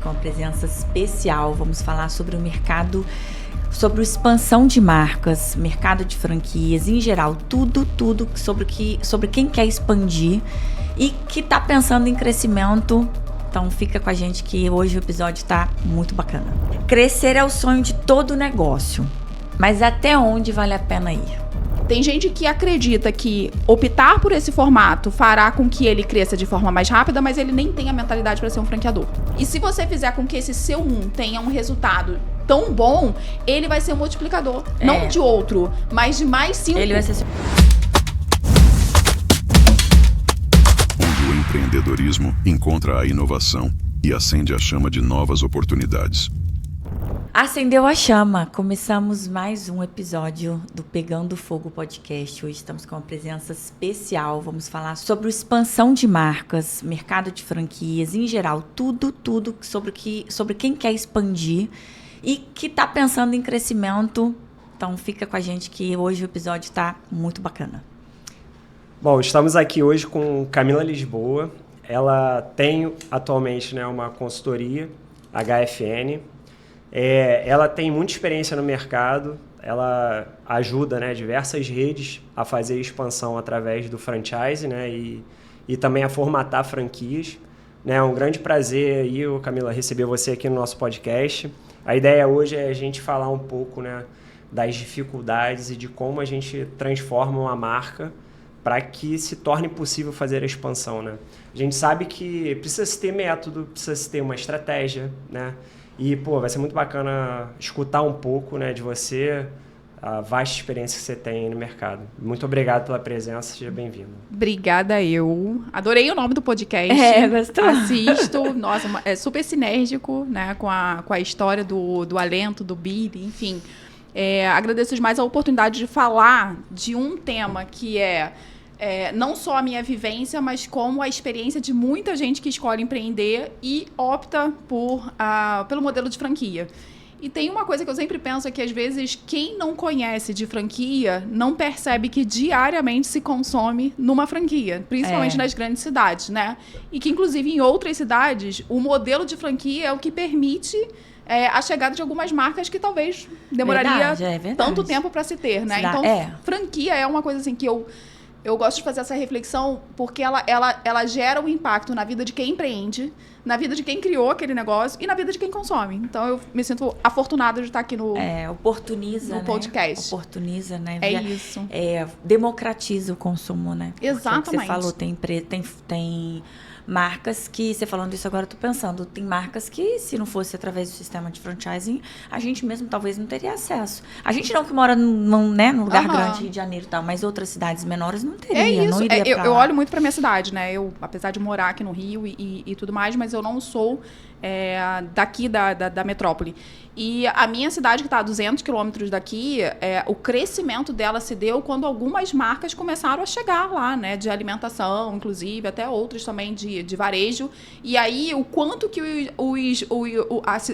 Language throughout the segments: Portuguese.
com uma presença especial. Vamos falar sobre o mercado, sobre a expansão de marcas, mercado de franquias, em geral, tudo sobre quem quer expandir e que está pensando em crescimento. Então fica com a gente que hoje o episódio está muito bacana. Crescer é o sonho de todo negócio, mas até onde vale a pena ir? Tem gente que acredita que optar por esse formato fará com que ele cresça de forma mais rápida, mas ele nem tem a mentalidade para ser um franqueador. E se você fizer com que esse seu tenha um resultado tão bom, ele vai ser um multiplicador. Não de outro, mas de mais 5. Ele vai ser... Onde o empreendedorismo encontra a inovação e acende a chama de novas oportunidades. Acendeu a chama. Começamos mais um episódio do Pegando Fogo Podcast. Hoje estamos com uma presença especial. Vamos falar sobre a expansão de marcas, mercado de franquias, em geral, tudo sobre quem quer expandir e que está pensando em crescimento. Então fica com a gente que hoje o episódio está muito bacana. Bom, estamos aqui hoje com Camila Lisboa. Ela tem atualmente uma consultoria, HFN. Ela tem muita experiência no mercado, ela ajuda diversas redes a fazer expansão através do franchise e também a formatar franquias. É um grande prazer aí, Camila, receber você aqui no nosso podcast. A ideia hoje é a gente falar um pouco das dificuldades e de como a gente transforma uma marca para que se torne possível fazer a expansão. A gente sabe que precisa se ter método, precisa se ter uma estratégia, E, vai ser muito bacana escutar um pouco de você, a vasta experiência que você tem no mercado. Muito obrigado pela presença, seja bem-vindo. Obrigada, eu. Adorei o nome do podcast. Gostou? Assisto. Nossa, é super sinérgico, com a história do Alento, do Billy, enfim. Agradeço demais a oportunidade de falar de um tema que não só a minha vivência, mas como a experiência de muita gente que escolhe empreender e opta pelo modelo de franquia. E tem uma coisa que eu sempre penso, é que às vezes quem não conhece de franquia não percebe que diariamente se consome numa franquia, principalmente nas grandes cidades, E que, inclusive, em outras cidades, o modelo de franquia é o que permite a chegada de algumas marcas que talvez demoraria tanto tempo para se ter, Então, franquia é uma coisa assim que eu gosto de fazer essa reflexão porque ela gera um impacto na vida de quem empreende, na vida de quem criou aquele negócio e na vida de quem consome. Então, eu me sinto afortunada de estar aqui no podcast. Oportuniza, É isso. Democratiza o consumo, Exatamente. Porque você falou, tem marcas que, você falando isso agora, eu tô pensando, tem marcas que, se não fosse através do sistema de franchising, a gente mesmo talvez não teria acesso. A gente não que mora num lugar grande, Rio de Janeiro e tal, mas outras cidades menores não teria, não iria pra lá. Eu olho muito pra minha cidade, Eu, apesar de morar aqui no Rio e tudo mais, mas eu não sou daqui da metrópole. E a minha cidade, que está a 200 quilômetros daqui, o crescimento dela se deu quando algumas marcas começaram a chegar lá, de alimentação, inclusive, até outras também de varejo. E aí, o quanto que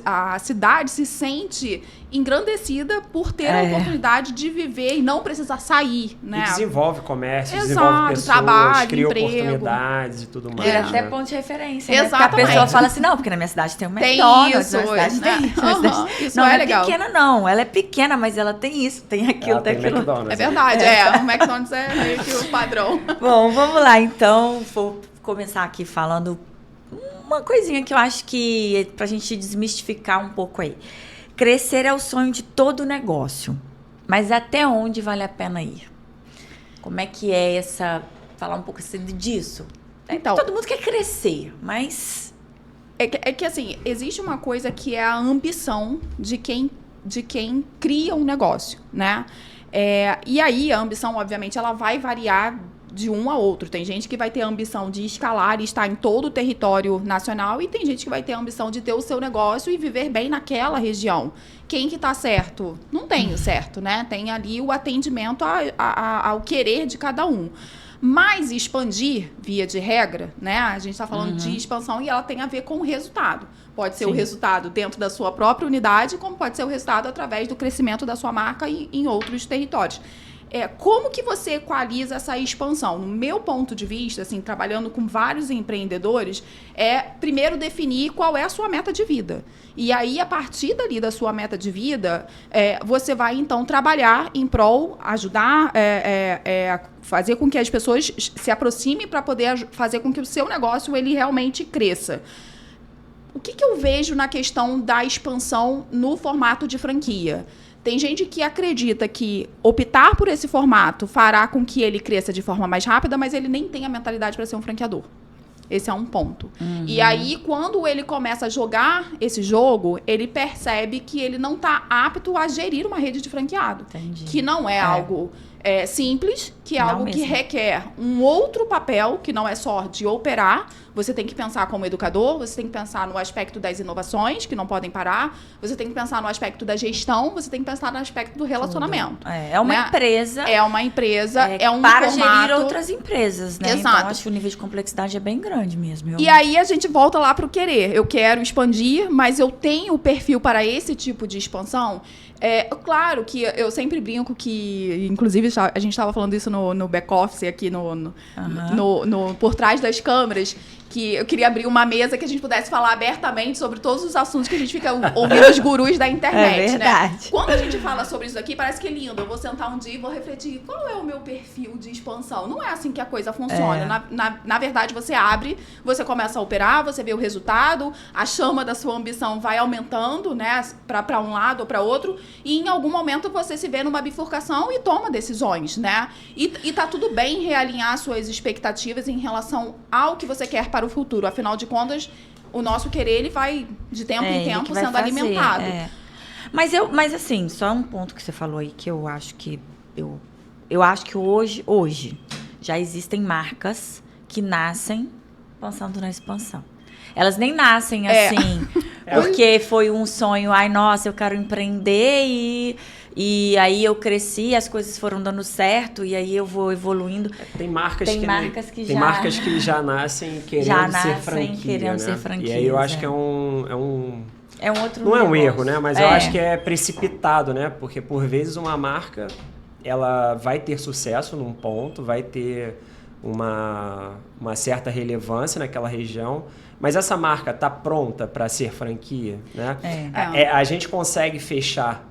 a cidade se sente engrandecida por ter a oportunidade de viver e não precisar sair, E desenvolve comércio, Exato, desenvolve pessoas, trabalho, cria emprego, oportunidades e tudo mais. Até ponto de referência, Exatamente. Porque a pessoa fala assim, não, porque na minha cidade tem uma McDonald's, isso, na cidade tem isso. Isso não é legal. pequena, não. Ela é pequena, mas ela tem isso, tem aquilo, Ela tem aquilo. McDonald's, É verdade, o McDonald's é meio que o padrão. Bom, vamos lá, então. Vou começar aqui falando uma coisinha que eu acho que, pra gente desmistificar um pouco aí. Crescer é o sonho de todo negócio, mas até onde vale a pena ir? Como é que é falar um pouco disso? Então, todo mundo quer crescer, mas... É que, assim, existe uma coisa que é a ambição de quem cria um negócio, E aí, a ambição, obviamente, ela vai variar de um a outro. Tem gente que vai ter a ambição de escalar e estar em todo o território nacional, e tem gente que vai ter a ambição de ter o seu negócio e viver bem naquela região. Quem que tá certo? Não tem o certo, Tem ali o atendimento ao querer de cada um. Mas expandir, via de regra, A gente está falando de expansão e ela tem a ver com o resultado. Pode ser o resultado dentro da sua própria unidade, como pode ser o resultado através do crescimento da sua marca em outros territórios. como que você equaliza essa expansão? No meu ponto de vista, assim, trabalhando com vários empreendedores, primeiro definir qual é a sua meta de vida. E aí, a partir dali da sua meta de vida, você vai, então, trabalhar em prol, ajudar, fazer com que as pessoas se aproximem para poder fazer com que o seu negócio ele realmente cresça. O que eu vejo na questão da expansão no formato de franquia? Tem gente que acredita que optar por esse formato fará com que ele cresça de forma mais rápida, mas ele nem tem a mentalidade para ser um franqueador. Esse é um ponto. E aí, quando ele começa a jogar esse jogo, ele percebe que ele não está apto a gerir uma rede de franqueado. Entendi. Que não é algo simples, que é Não algo mesmo. que requer um outro papel, que não é só de operar. Você tem que pensar como educador, você tem que pensar no aspecto das inovações, que não podem parar, você tem que pensar no aspecto da gestão, você tem que pensar no aspecto do relacionamento. É uma né? empresa. É uma empresa, é um para formato... gerir outras empresas, né? Exato. Então, acho que o nível de complexidade é bem grande mesmo. E aí a gente volta lá para o querer. Eu quero expandir, mas eu tenho o perfil para esse tipo de expansão. Claro que eu sempre brinco que, inclusive, a gente estava falando isso no back-office aqui, por trás das câmeras, que eu queria abrir uma mesa que a gente pudesse falar abertamente sobre todos os assuntos que a gente fica ouvindo os gurus da internet, É verdade. né? Quando a gente fala sobre isso aqui, parece que é lindo. Eu vou sentar um dia e vou refletir qual é o meu perfil de expansão. Não é assim que a coisa funciona. Na verdade, você abre, você começa a operar, você vê o resultado, a chama da sua ambição vai aumentando, né, para um lado ou para outro, e em algum momento você se vê numa bifurcação e toma decisões, né? E tá tudo bem realinhar suas expectativas em relação ao que você quer para o futuro. Afinal de contas, o nosso querer, ele vai de tempo em tempo sendo alimentado. Mas assim, só um ponto que você falou aí que eu acho que eu acho que hoje já existem marcas que nascem pensando na expansão. Elas nem nascem assim, porque foi um sonho, ai, nossa, eu quero empreender e aí eu cresci, as coisas foram dando certo e aí eu vou evoluindo. Tem marcas que já nascem querendo ser franquia, né? E aí eu acho que é um outro não é um negócio. erro, né? Mas eu acho que é precipitado, né? Porque por vezes uma marca ela vai ter sucesso num ponto, vai ter uma certa relevância naquela região, mas essa marca está pronta para ser franquia, né? A gente consegue fechar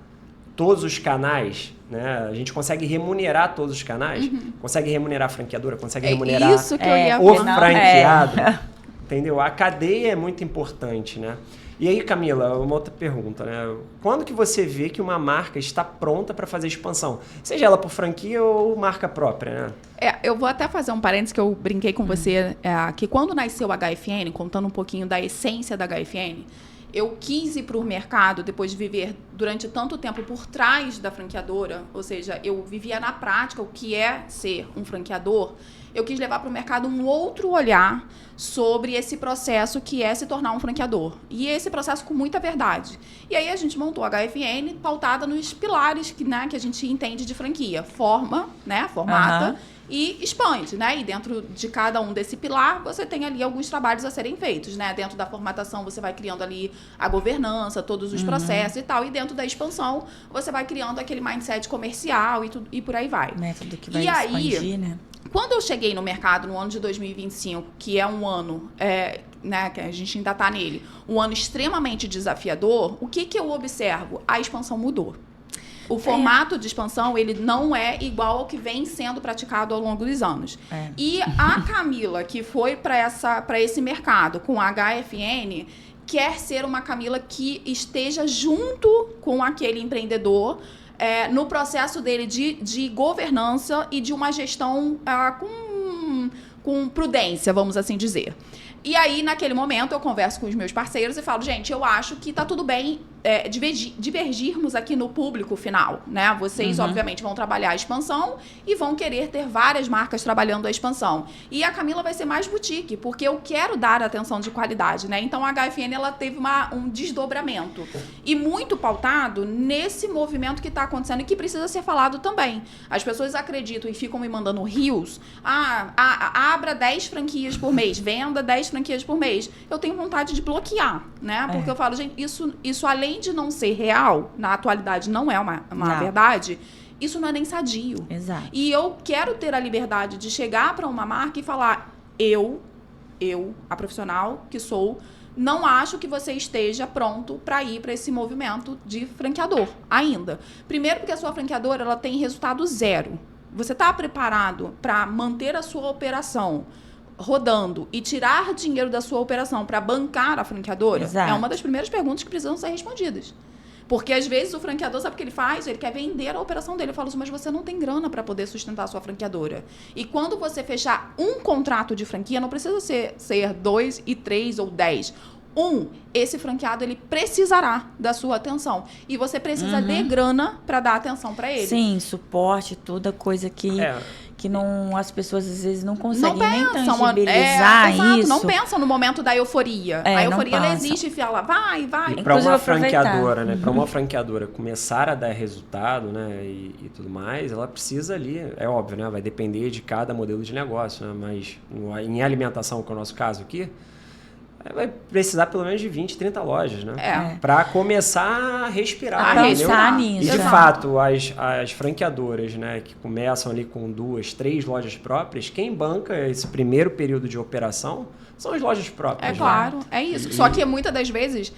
todos os canais, né? A gente consegue remunerar todos os canais, consegue remunerar a franqueadora, consegue remunerar isso que eu ia o falar. franqueado, entendeu? A cadeia é muito importante, né? E aí, Camila, uma outra pergunta, né? Quando que você vê que uma marca está pronta para fazer expansão? Seja ela por franquia ou marca própria, né? Eu vou até fazer um parênteses que eu brinquei com você, que quando nasceu a HFN, contando um pouquinho da essência da HFN, eu quis ir para o mercado, depois de viver durante tanto tempo por trás da franqueadora, ou seja, eu vivia na prática o que é ser um franqueador, eu quis levar para o mercado um outro olhar sobre esse processo que é se tornar um franqueador. E esse processo com muita verdade. E aí a gente montou a HFN pautada nos pilares que a gente entende de franquia. Forma, né? Formata. E expande, né? E dentro de cada um desse pilar, você tem ali alguns trabalhos a serem feitos, né? Dentro da formatação, você vai criando ali a governança, todos os processos e tal. E dentro da expansão, você vai criando aquele mindset comercial e por aí vai. Método que vai expandir, aí, né? Quando eu cheguei no mercado no ano de 2025, que é um ano, né, que a gente ainda está nele, um ano extremamente desafiador, o que eu observo? A expansão mudou. O formato de expansão, ele não é igual ao que vem sendo praticado ao longo dos anos. E a Camila, que foi para esse mercado com a HFN, quer ser uma Camila que esteja junto com aquele empreendedor no processo dele de governança e de uma gestão com prudência, vamos assim dizer. E aí, naquele momento, eu converso com os meus parceiros e falo, gente, eu acho que tá tudo bem divergirmos aqui no público final, né? Vocês, obviamente, vão trabalhar a expansão e vão querer ter várias marcas trabalhando a expansão. E a Camila vai ser mais boutique, porque eu quero dar atenção de qualidade, né? Então, a HFN, ela teve um desdobramento. E muito pautado nesse movimento que está acontecendo e que precisa ser falado também. As pessoas acreditam e ficam me mandando rios. Abra 10 franquias por mês, venda 10 franquias por mês. Eu tenho vontade de bloquear, né? Porque eu falo, gente, isso além de não ser real, na atualidade não é uma verdade, isso não é nem sadio. Exato. E eu quero ter a liberdade de chegar para uma marca e falar, eu, a profissional que sou, não acho que você esteja pronto para ir para esse movimento de franqueador ainda. Primeiro porque a sua franqueadora ela tem resultado zero. Você está preparado para manter a sua operação rodando e tirar dinheiro da sua operação para bancar a franqueadora? Exato. É uma das primeiras perguntas que precisam ser respondidas. Porque, às vezes, o franqueador, sabe o que ele faz? Ele quer vender a operação dele. Eu falo assim, mas você não tem grana para poder sustentar a sua franqueadora. E quando você fechar um contrato de franquia, não precisa ser 2 e 3 ou 10. Esse franqueado, ele precisará da sua atenção. E você precisa de grana para dar atenção para ele. Sim, suporte, toda coisa que não, as pessoas às vezes não conseguem nem tangibilizar exato, isso. não pensam no momento da euforia. A euforia, ela existe e fala, vai. E para Inclusive, uma franqueadora, né? Para uma franqueadora começar a dar resultado, né? E tudo mais, ela precisa ali, é óbvio, né? Vai depender de cada modelo de negócio, né? Mas em alimentação, que é o nosso caso aqui, vai precisar pelo menos de 20, 30 lojas, né? Para começar a respirar. A pensar nisso. E, de fato, as franqueadoras, né, que começam ali com 2, 3 lojas próprias, quem banca esse primeiro período de operação são as lojas próprias. É claro, é isso. Só que muitas das vezes,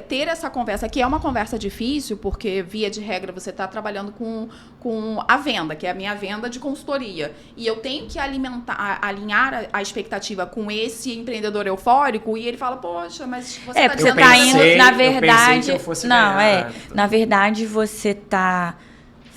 ter essa conversa, que é uma conversa difícil, porque via de regra você está trabalhando com a venda, que é a minha venda de consultoria. E eu tenho que alinhar a expectativa com esse empreendedor eufórico, e ele fala, poxa, mas você está porque dizendo... você tá indo, na verdade... Não, na verdade você tá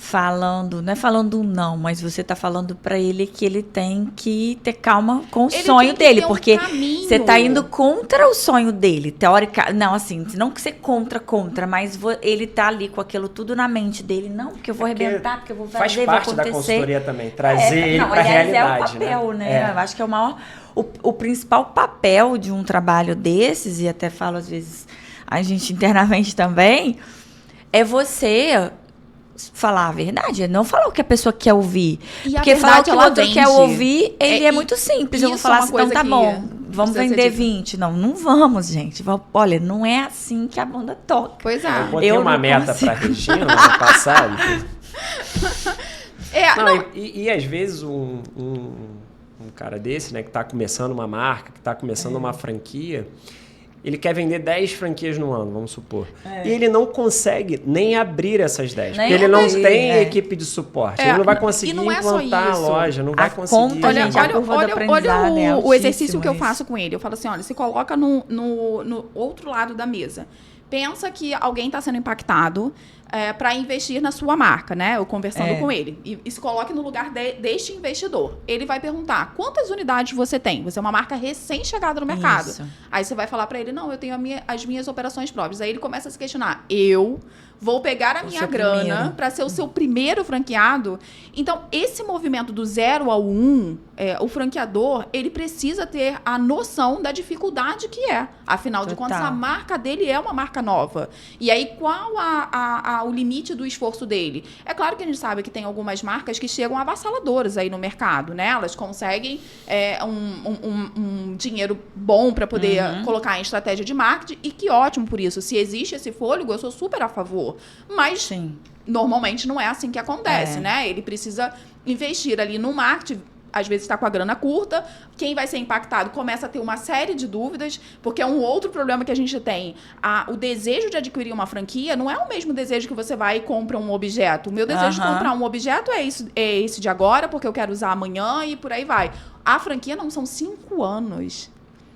falando, não é falando não, mas você tá falando pra ele que ele tem que ter calma com o sonho dele, porque você tá indo contra o sonho dele, teórica, não, assim, não que você contra, mas ele tá ali com aquilo tudo na mente dele, não, porque eu vou arrebentar, porque eu vou fazer, vai acontecer. Faz parte da consultoria também, trazer ele pra realidade, é o papel, né? Eu acho que é o principal papel de um trabalho desses, e até falo às vezes a gente internamente também, é você falar a verdade, não falar o que a pessoa quer ouvir. E porque falar o que o outro quer ouvir, ele é muito simples. Eu vou falar assim, então tá bom, vamos vender 20. Não vamos, gente. Olha, não é assim que a banda toca. Pois é. Eu botei uma meta pra Regina no passado. E às vezes um cara desse, né, que tá começando uma marca, que tá começando uma franquia, ele quer vender 10 franquias no ano, vamos supor. E ele não consegue nem abrir essas 10. Porque ele não tem equipe de suporte. Ele não vai conseguir implantar a loja, não vai conseguir. Olha o exercício que eu faço com ele. Eu falo assim, olha, se coloca no outro lado da mesa. Pensa que alguém está sendo impactado para investir na sua marca, né? Eu conversando com ele. E se coloque no lugar deste investidor. Ele vai perguntar, quantas unidades você tem? Você é uma marca recém-chegada no mercado. Isso. Aí você vai falar para ele, não, eu tenho as minhas operações próprias. Aí ele começa a se questionar, eu vou pegar a minha grana para ser o seu primeiro franqueado. Então, esse movimento do 0 ao 1, o franqueador, ele precisa ter a noção da dificuldade que é. Afinal de contas, a marca dele é uma marca nova. E aí, qual o limite do esforço dele? É claro que a gente sabe que tem algumas marcas que chegam avassaladoras aí no mercado, né? Elas conseguem um dinheiro bom para poder colocar em estratégia de marketing, e que ótimo por isso. Se existe esse fôlego, eu sou super a favor. Mas, normalmente, não é assim que acontece, né? Ele precisa investir ali no marketing. Às vezes está com a grana curta, quem vai ser impactado começa a ter uma série de dúvidas, porque é um outro problema que a gente tem. O desejo de adquirir uma franquia não é o mesmo desejo que você vai e compra um objeto. O meu desejo de comprar um objeto é esse de agora, porque eu quero usar amanhã e por aí vai. A franquia não, são 5 anos.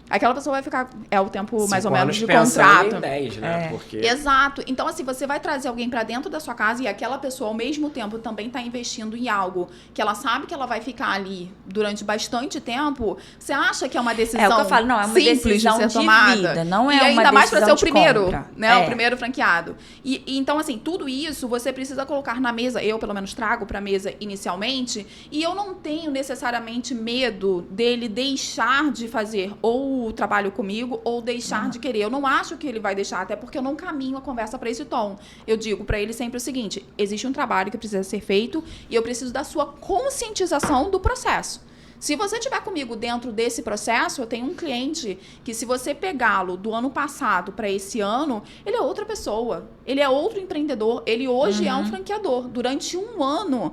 Aquela pessoa vai ficar... É o tempo, mais ou menos, de contrato. Em 10, né? Porque... Exato. Então, assim, você vai trazer alguém para dentro da sua casa e aquela pessoa, ao mesmo tempo, também está investindo em algo que ela sabe que ela vai ficar ali durante bastante tempo. Você acha que é uma decisão o que eu falo, não, é uma decisão de ser tomada? Vida, não é e uma ainda mais para ser o primeiro, compra. né? O primeiro franqueado. E então, assim, tudo isso você precisa colocar na mesa. Eu, pelo menos, trago para a mesa inicialmente. E eu não tenho necessariamente medo dele deixar de fazer ou o trabalho comigo ou deixar de querer. Eu não acho que ele vai deixar, até porque eu não caminho a conversa para esse tom. Eu digo para ele sempre o seguinte, existe um trabalho que precisa ser feito e eu preciso da sua conscientização do processo. Se você estiver comigo dentro desse processo, eu tenho um cliente que, se você pegá-lo do ano passado para esse ano, ele é outra pessoa. Ele é outro empreendedor. Ele hoje é um franqueador. Durante um ano,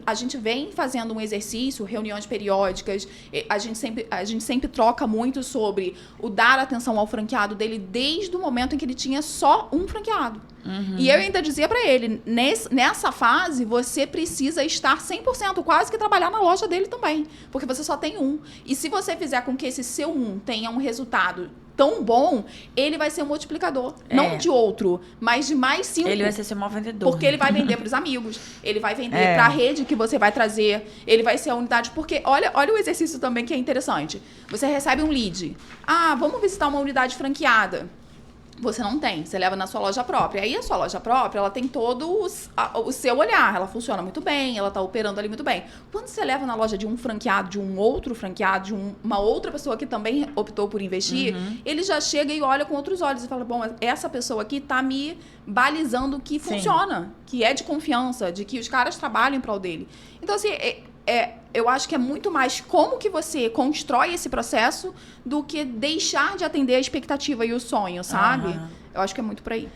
a gente vem fazendo um exercício, reuniões periódicas. A gente sempre troca muito sobre o dar atenção ao franqueado dele desde o momento em que ele tinha só um franqueado. E eu ainda dizia para ele, nessa fase, você precisa estar 100%, quase que trabalhar na loja dele também, porque você só tem um. E se você fizer com que esse seu um tenha um resultado tão bom, ele vai ser um multiplicador. Não de outro, mas de mais 5. Ele vai ser seu maior vendedor. Porque ele vai vender para os amigos, ele vai vender para a rede que você vai trazer, ele vai ser a unidade. Porque olha o exercício também que é interessante. Você recebe um lead. Vamos visitar uma unidade franqueada. Você não tem, você leva na sua loja própria. Aí a sua loja própria, ela tem todo o seu olhar, ela funciona muito bem, ela tá operando ali muito bem. Quando você leva na loja de um franqueado, de um outro franqueado, de uma outra pessoa que também optou por investir, ele já chega e olha com outros olhos e fala, bom, essa pessoa aqui tá me balizando que funciona, que é de confiança, de que os caras trabalham em prol dele. Então, assim, eu acho que é muito mais como que você constrói esse processo do que deixar de atender a expectativa e o sonho, sabe? Eu acho que é muito por aí.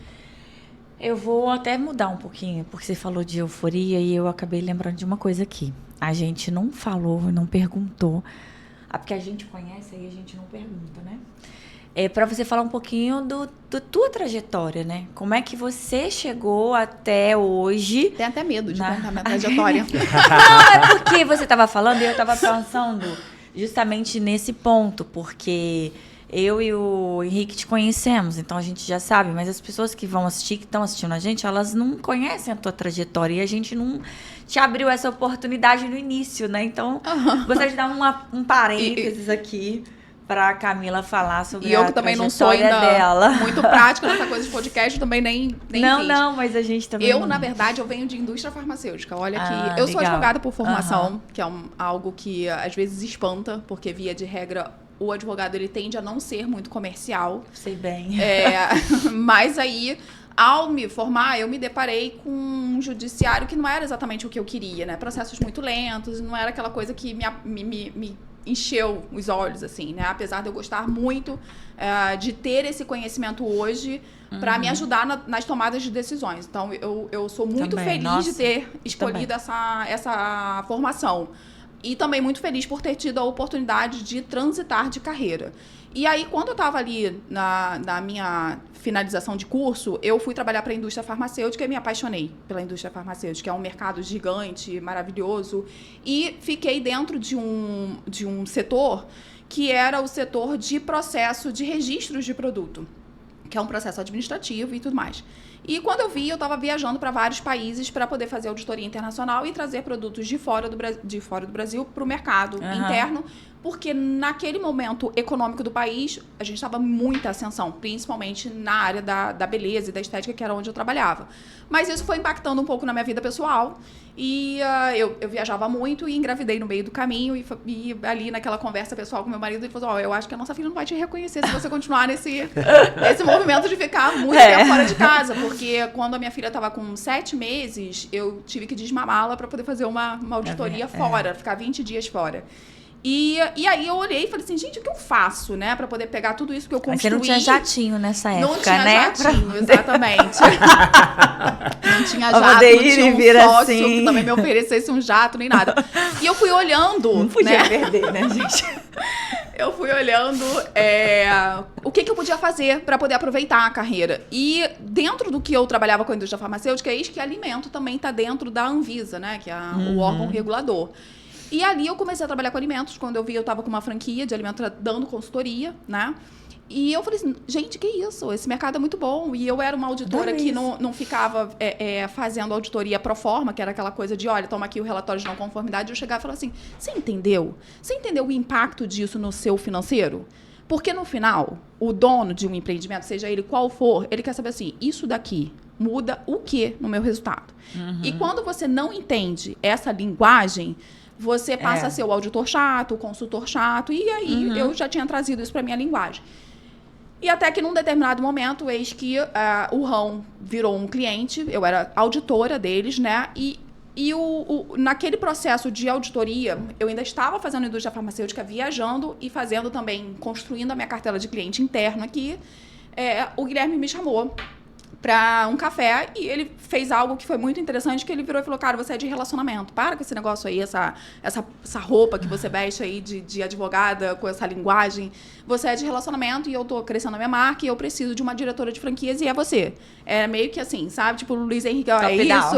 Eu vou até mudar um pouquinho, porque você falou de euforia e eu acabei lembrando de uma coisa aqui. A gente não falou, não perguntou. Porque a gente conhece, aí a gente não pergunta, né? Para você falar um pouquinho da tua trajetória, né? Como é que você chegou até hoje? Tem até medo de contar minha trajetória. Não, é porque você estava falando e eu estava pensando justamente nesse ponto, porque eu e o Henrique te conhecemos, então a gente já sabe, mas as pessoas que vão assistir, que estão assistindo a gente, elas não conhecem a tua trajetória e a gente não te abriu essa oportunidade no início, né? Então, gostaria de dar um parênteses aqui para a Camila falar sobre a trajetória dela. E eu que também não sou ainda muito prática nessa coisa de podcast, também nem fiz. Não, mas a gente também na verdade, eu venho de indústria farmacêutica. Olha que eu sou advogada por formação, que é algo que às vezes espanta, porque via de regra o advogado ele tende a não ser muito comercial. Sei bem. Mas aí, ao me formar, eu me deparei com um judiciário que não era exatamente o que eu queria, né? Processos muito lentos, não era aquela coisa que me encheu os olhos, assim, né? Apesar de eu gostar muito de ter esse conhecimento hoje para me ajudar nas tomadas de decisões. Então, eu sou muito feliz de ter escolhido essa formação. E também muito feliz por ter tido a oportunidade de transitar de carreira. E aí, quando eu estava ali na minha finalização de curso, eu fui trabalhar para a indústria farmacêutica e me apaixonei pela indústria farmacêutica. É um mercado gigante, maravilhoso. E fiquei dentro de um setor que era o setor de processo de registros de produto, que é um processo administrativo e tudo mais. E quando eu estava viajando para vários países para poder fazer auditoria internacional e trazer produtos de fora do Brasil para o mercado interno, porque naquele momento econômico do país, a gente estava muita ascensão, principalmente na área da beleza e da estética, que era onde eu trabalhava. Mas isso foi impactando um pouco na minha vida pessoal. E eu viajava muito e engravidei no meio do caminho. E ali naquela conversa pessoal com meu marido, ele falou, eu acho que a nossa filha não vai te reconhecer se você continuar nesse movimento de ficar muito tempo fora de casa. Porque quando a minha filha estava com 7 meses, eu tive que desmamá-la para poder fazer uma auditoria fora, ficar 20 dias fora. E aí eu olhei e falei assim, gente, o que eu faço, né? Pra poder pegar tudo isso que eu construí. Mas você não tinha jatinho nessa época, não tinha né? Jatinho, exatamente. Não tinha jato, não tinha um sócio que também me oferecesse um jato, nem nada. E eu fui olhando... Não podia perder, né, gente? Eu fui olhando o que eu podia fazer para poder aproveitar a carreira. E dentro do que eu trabalhava com a indústria farmacêutica, eis que alimento também está dentro da Anvisa, né? Que é o órgão regulador. E ali eu comecei a trabalhar com alimentos. Quando eu vi, eu estava com uma franquia de alimentos dando consultoria, né? E eu falei assim, gente, que isso? Esse mercado é muito bom. E eu era uma auditora que não ficava fazendo auditoria pro forma, que era aquela coisa de, olha, toma aqui o relatório de não conformidade. Eu chegava e falava assim, você entendeu? Você entendeu o impacto disso no seu financeiro? Porque no final, o dono de um empreendimento, seja ele qual for, ele quer saber assim, isso daqui muda o que no meu resultado? E quando você não entende essa linguagem, você passa a ser o auditor chato, o consultor chato, e aí eu já tinha trazido isso para minha linguagem. E até que num determinado momento, eis que o Rão virou um cliente, eu era auditora deles, né? E E naquele processo de auditoria, eu ainda estava fazendo indústria farmacêutica, viajando e fazendo também, construindo a minha cartela de cliente interno aqui. O Guilherme me chamou para um café e ele fez algo que foi muito interessante, que ele virou e falou, cara, você é de relacionamento, para com esse negócio aí, essa roupa que você veste aí de advogada, com essa linguagem, você é de relacionamento e eu tô crescendo a minha marca e eu preciso de uma diretora de franquias e é você. É meio que assim, sabe? Tipo, o Luiz Henrique, é isso.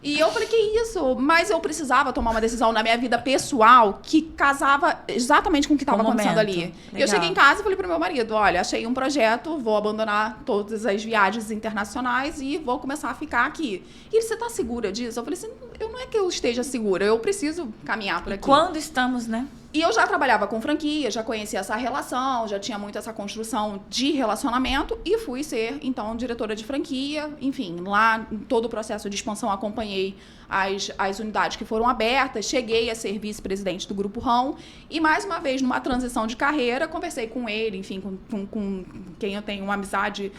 E eu falei, que isso? Mas eu precisava tomar uma decisão na minha vida pessoal que casava exatamente com o que estava acontecendo ali. Legal. Eu cheguei em casa e falei pro meu marido, olha, achei um projeto, vou abandonar todas as viagens internacionais e vou começar a ficar aqui. E ele, você tá segura disso? Eu falei assim, não é que eu esteja segura, eu preciso caminhar por aqui. Quando estamos, né? E eu já trabalhava com franquia, já conhecia essa relação, já tinha muito essa construção de relacionamento e fui ser, então, diretora de franquia. Enfim, lá, em todo o processo de expansão, acompanhei as unidades que foram abertas, cheguei a ser vice-presidente do Grupo Rão e, mais uma vez, numa transição de carreira, conversei com ele, enfim, com quem eu tenho uma amizade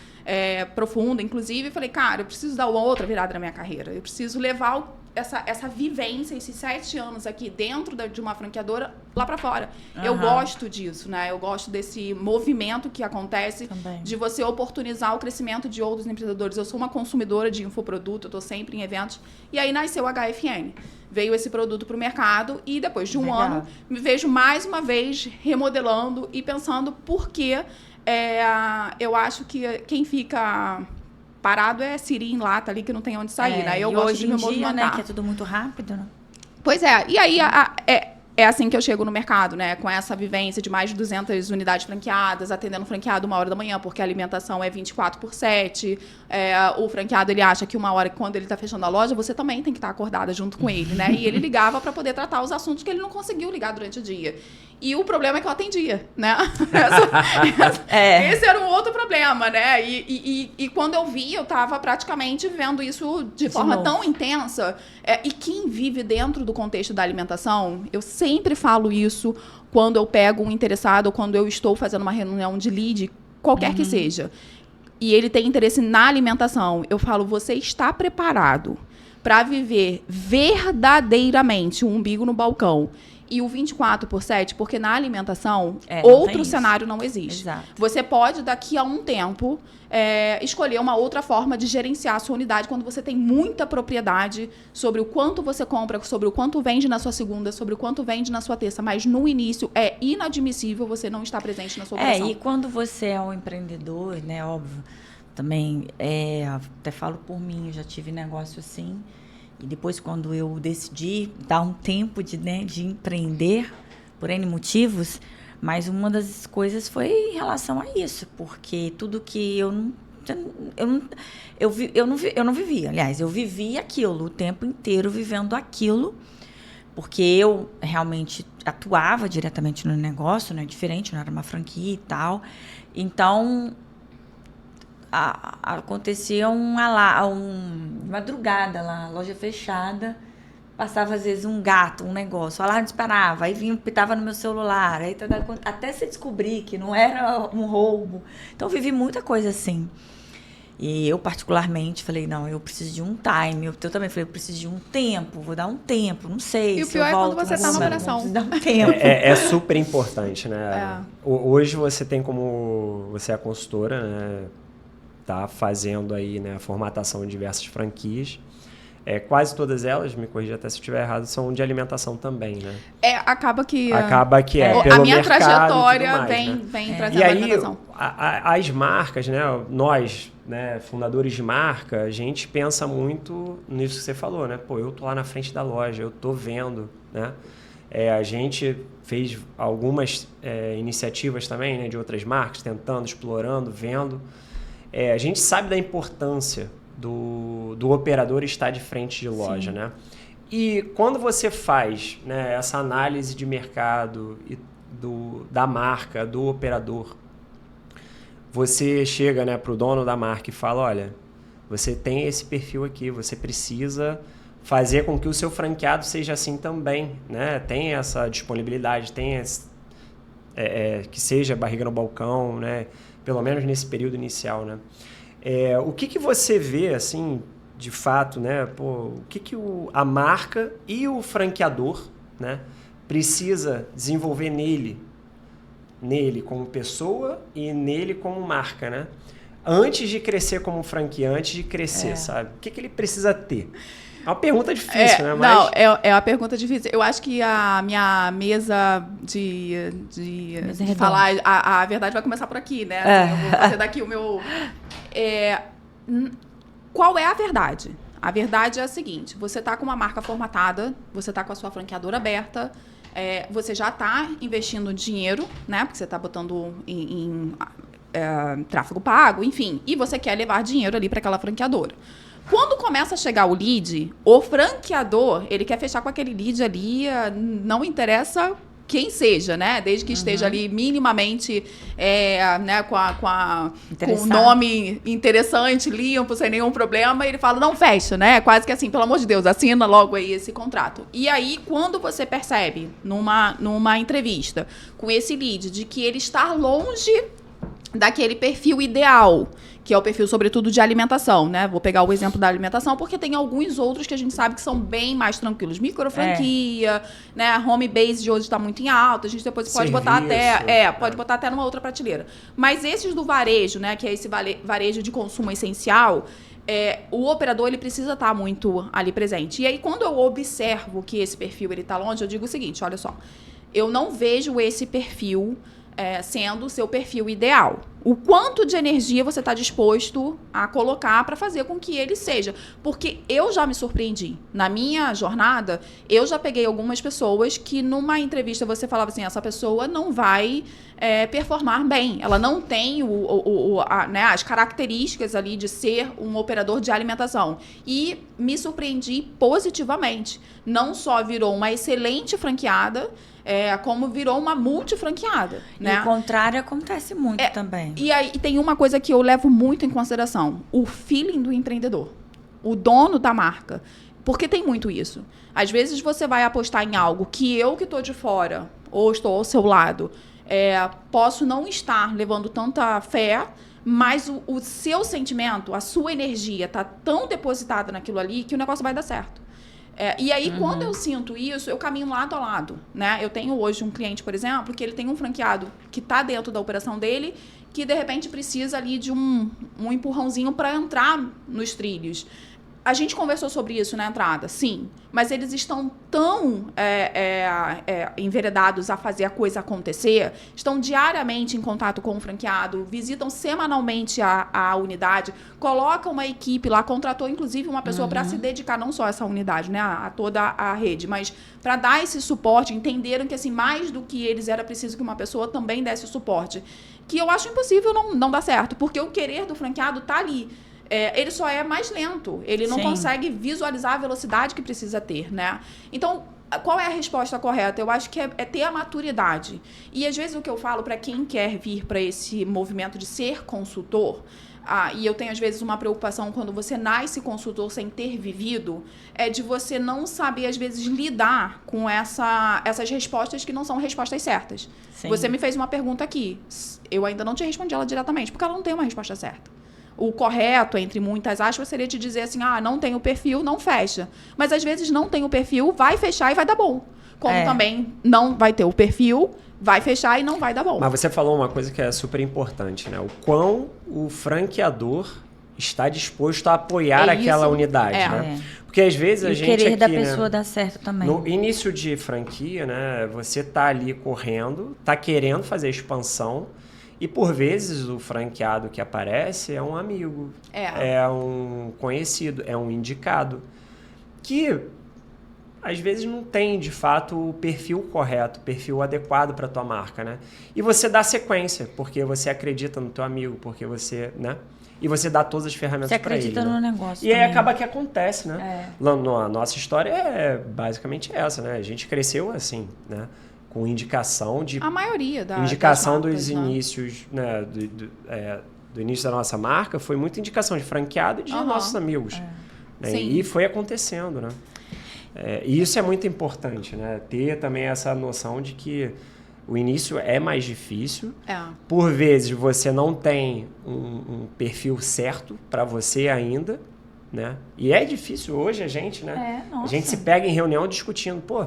profunda, inclusive, e falei, cara, eu preciso dar uma outra virada na minha carreira, eu preciso levar essa vivência, esses 7 anos aqui dentro de uma franqueadora lá para fora. Uhum. Eu gosto disso, né? Eu gosto desse movimento que acontece também, de você oportunizar o crescimento de outros empreendedores. Eu sou uma consumidora de infoproduto, eu estou sempre em eventos. E aí nasceu a HFN. Veio esse produto para o mercado e depois de um ano me vejo mais uma vez remodelando e pensando por que eu acho que quem fica parado é siri em lata ali, que não tem onde sair, né? Eu gosto de me movimentar. Né, que é tudo muito rápido, né? Pois é. E aí, é assim que eu chego no mercado, né? Com essa vivência de mais de 200 unidades franqueadas, atendendo o franqueado 1h da manhã, porque a alimentação é 24/7. O franqueado, ele acha que 1h, quando ele está fechando a loja, você também tem que estar acordada junto com ele, né? E ele ligava para poder tratar os assuntos que ele não conseguiu ligar durante o dia. E o problema é que eu atendia, né? Esse era um outro problema, né? E quando eu vi, eu estava praticamente vendo isso de forma tão intensa. E quem vive dentro do contexto da alimentação, eu sempre falo isso quando eu pego um interessado ou quando eu estou fazendo uma reunião de lead, qualquer que seja, e ele tem interesse na alimentação, eu falo, você está preparado para viver verdadeiramente um umbigo no balcão e o 24/7, porque na alimentação outro cenário não existe. Exato. Você pode, daqui a um tempo, escolher uma outra forma de gerenciar a sua unidade quando você tem muita propriedade sobre o quanto você compra, sobre o quanto vende na sua segunda, sobre o quanto vende na sua terça. Mas no início é inadmissível você não estar presente na sua operação. E quando você é um empreendedor, né, óbvio, também, até falo por mim, eu já tive negócio assim. E depois, quando eu decidi dar um tempo de empreender, por N motivos, mas uma das coisas foi em relação a isso, porque tudo que eu não vivia. Aliás, eu vivi aquilo o tempo inteiro, vivendo aquilo, porque eu realmente atuava diretamente no negócio, não é diferente, não era uma franquia e tal. Então, acontecia uma madrugada lá, loja fechada, passava às vezes um gato, um negócio, o alarme disparava, aí vinha, pitava no meu celular, aí até se descobrir que não era um roubo. Então, eu vivi muita coisa assim. E eu, particularmente, falei, não, eu preciso de um time. Eu também falei, eu preciso de um tempo, vou dar um tempo, não sei. E o pior é quando você está na operação. Dar um tempo. É super importante, né? Hoje você tem como... Você é a consultora, né? Tá fazendo aí, né, a formatação de diversas franquias. Quase todas elas, me corrija até se eu estiver errado, são de alimentação também, né? Acaba que pelo a minha mercado, trajetória mais, vem né? trazendo a alimentação. As marcas, né, nós, né, fundadores de marca, a gente pensa muito nisso que você falou, né? Pô, eu tô lá na frente da loja, eu tô vendo, né? A gente fez algumas iniciativas também, né, de outras marcas, tentando, explorando, vendo. A gente sabe da importância do operador estar de frente de loja, né? E quando você faz, né, essa análise de mercado e da marca, do operador, você chega, né, para o dono da marca e fala, olha, você tem esse perfil aqui, você precisa fazer com que o seu franqueado seja assim também, né? Tem essa disponibilidade, tem que seja barriga no balcão, né? Pelo menos nesse período inicial, né? O que você vê, assim, de fato, né, o que a marca e o franqueador, né, precisa desenvolver nele como pessoa e nele como marca, né? Antes de crescer como franquia, antes de crescer, sabe? O que ele precisa ter? É uma pergunta difícil, né? Mas... Não, é uma pergunta difícil. Eu acho que a minha mesa de falar a verdade vai começar por aqui, né? Assim, eu vou fazer daqui o meu... Qual é a verdade? A verdade é a seguinte, você está com uma marca formatada, você está com a sua franqueadora aberta, você já está investindo dinheiro, né? Porque você está botando em tráfego pago, enfim, e você quer levar dinheiro ali para aquela franqueadora. Quando começa a chegar o lead, o franqueador, ele quer fechar com aquele lead ali, não interessa quem seja, né? Desde que esteja ali minimamente né, com um nome interessante, limpo, sem nenhum problema, ele fala, não, fecha, né? Quase que assim, pelo amor de Deus, assina logo aí esse contrato. E aí, quando você percebe numa entrevista com esse lead de que ele está longe daquele perfil ideal, que é o perfil, sobretudo, de alimentação, né? Vou pegar o exemplo da alimentação, porque tem alguns outros que a gente sabe que são bem mais tranquilos. Microfranquia, né? Home base de hoje está muito em alta, a gente depois pode botar pode botar até numa outra prateleira. Mas esses do varejo, né? Que é esse varejo de consumo essencial, o operador ele precisa estar muito ali presente. E aí, quando eu observo que esse perfil ele está longe, eu digo o seguinte, olha só, eu não vejo esse perfil sendo o seu perfil ideal. O quanto de energia você está disposto a colocar para fazer com que ele seja. Porque eu já me surpreendi. Na minha jornada, eu já peguei algumas pessoas que numa entrevista você falava assim, essa pessoa não vai performar bem. Ela não tem né, as características ali de ser um operador de alimentação. E me surpreendi positivamente. Não só virou uma excelente franqueada, como virou uma multifranqueada. Né? E o contrário acontece muito também. E aí tem uma coisa que eu levo muito em consideração. O feeling do empreendedor. O dono da marca. Porque tem muito isso. Às vezes você vai apostar em algo que eu que estou de fora, ou estou ao seu lado, posso não estar levando tanta fé, mas o seu sentimento, a sua energia está tão depositada naquilo ali que o negócio vai dar certo. E aí, quando eu sinto isso, eu caminho lado a lado, né? Eu tenho hoje um cliente, por exemplo, que ele tem um franqueado que está dentro da operação dele, que de repente precisa ali de um empurrãozinho para entrar nos trilhos. A gente conversou sobre isso na entrada, sim, mas eles estão tão enveredados a fazer a coisa acontecer, estão diariamente em contato com o franqueado, visitam semanalmente a unidade, colocam uma equipe lá, contratou inclusive uma pessoa para se dedicar não só a essa unidade, né, a toda a rede, mas para dar esse suporte, entenderam que assim, mais do que eles era preciso que uma pessoa também desse o suporte, que eu acho impossível não dar certo, porque o querer do franqueado está ali. Ele só é mais lento, ele não consegue visualizar a velocidade que precisa ter, né? Então, qual é a resposta correta? Eu acho que é ter a maturidade. E às vezes o que eu falo para quem quer vir para esse movimento de ser consultor, e eu tenho às vezes uma preocupação quando você nasce consultor sem ter vivido, é de você não saber às vezes lidar com essas respostas que não são respostas certas. Sim. Você me fez uma pergunta aqui, eu ainda não te respondi ela diretamente, porque ela não tem uma resposta certa. O correto, entre muitas aspas, seria te dizer assim, não tem o perfil, não fecha. Mas às vezes não tem o perfil, vai fechar e vai dar bom. Como também não vai ter o perfil, vai fechar e não vai dar bom. Mas você falou uma coisa que é super importante, né? O quão o franqueador está disposto a apoiar aquela unidade, né? Porque às vezes a gente o querer aqui, da pessoa dá certo também. No início de franquia, né? Você tá ali correndo, tá querendo fazer expansão, e, por vezes, o franqueado que aparece é um amigo, é um conhecido, é um indicado, que, às vezes, não tem, de fato, o perfil correto, o perfil adequado para a tua marca, né? E você dá sequência, porque você acredita no teu amigo, porque você, né? E você dá todas as ferramentas para ele. Você acredita no negócio E também. aí acaba que acontece, né? A nossa história é basicamente essa, né? A gente cresceu assim, né? Com indicação de... A maioria das indicação marcas, dos inícios, né? Do início da nossa marca foi muita indicação de franqueado e de nossos amigos. Né? E foi acontecendo, né? E isso é muito importante, né? Ter também essa noção de que o início é mais difícil. Por vezes você não tem um perfil certo para você ainda, né? E é difícil hoje a gente, né? Nossa. A gente se pega em reunião discutindo, pô,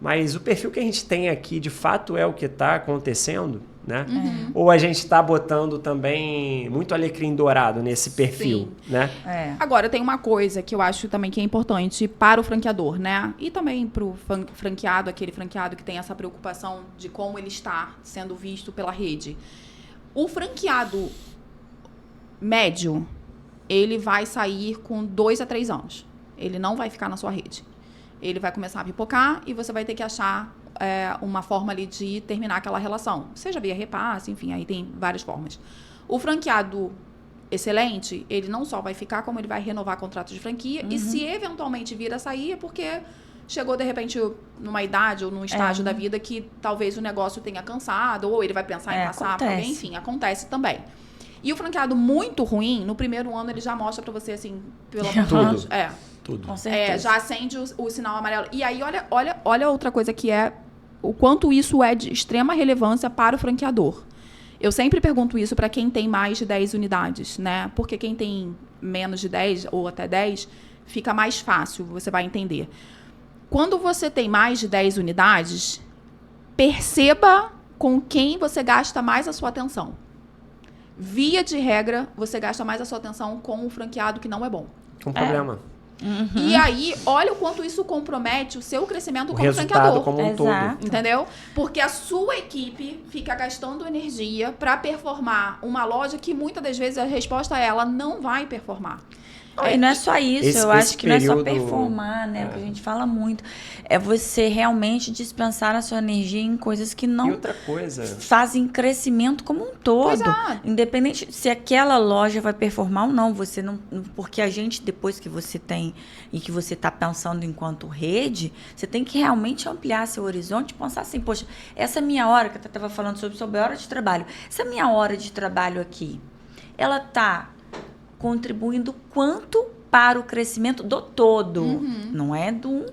mas o perfil que a gente tem aqui de fato é o que está acontecendo, né? Ou a gente está botando também muito alecrim dourado nesse perfil, né? Agora, tem uma coisa que eu acho também que é importante para o franqueador, né? E também para o franqueado, aquele franqueado que tem essa preocupação de como ele está sendo visto pela rede. O franqueado médio, ele vai sair com 2 a 3 anos. Ele não vai ficar na sua rede. Ele vai começar a pipocar e você vai ter que achar uma forma ali de terminar aquela relação. Seja via repasse, enfim, aí tem várias formas. O franqueado excelente, ele não só vai ficar, como ele vai renovar contrato de franquia. E se eventualmente vir a sair, é porque chegou, de repente, numa idade ou num estágio da vida que talvez o negócio tenha cansado, ou ele vai pensar em passar para alguém, enfim, acontece também. E o franqueado muito ruim, no primeiro ano ele já mostra pra você, assim, pelo amor de Deus. Tudo. Com certeza. Já acende o sinal amarelo. E aí, olha outra coisa que é o quanto isso é de extrema relevância para o franqueador. Eu sempre pergunto isso para quem tem mais de 10 unidades, né? Porque quem tem menos de 10 ou até 10, fica mais fácil, você vai entender. Quando você tem mais de 10 unidades, perceba com quem você gasta mais a sua atenção. Via de regra, você gasta mais a sua atenção com o franqueado que não é bom. Com problema. E aí, olha o quanto isso compromete o seu crescimento como resultado franqueador. como um todo. Entendeu? Porque a sua equipe fica gastando energia para performar uma loja que muitas das vezes a resposta é ela não vai performar. E não é só isso, eu acho que período, não é só performar, né? O que a gente fala muito. É você realmente dispensar a sua energia em coisas que não E outra coisa, fazem crescimento como um todo. Pois é. Independente se aquela loja vai performar ou não, você não. Porque a gente, depois que você tem e que você está pensando enquanto rede, você tem que realmente ampliar seu horizonte e pensar assim, poxa, essa minha hora, que eu estava falando sobre hora de trabalho, essa minha hora de trabalho aqui, ela está contribuindo quanto para o crescimento do todo, não é do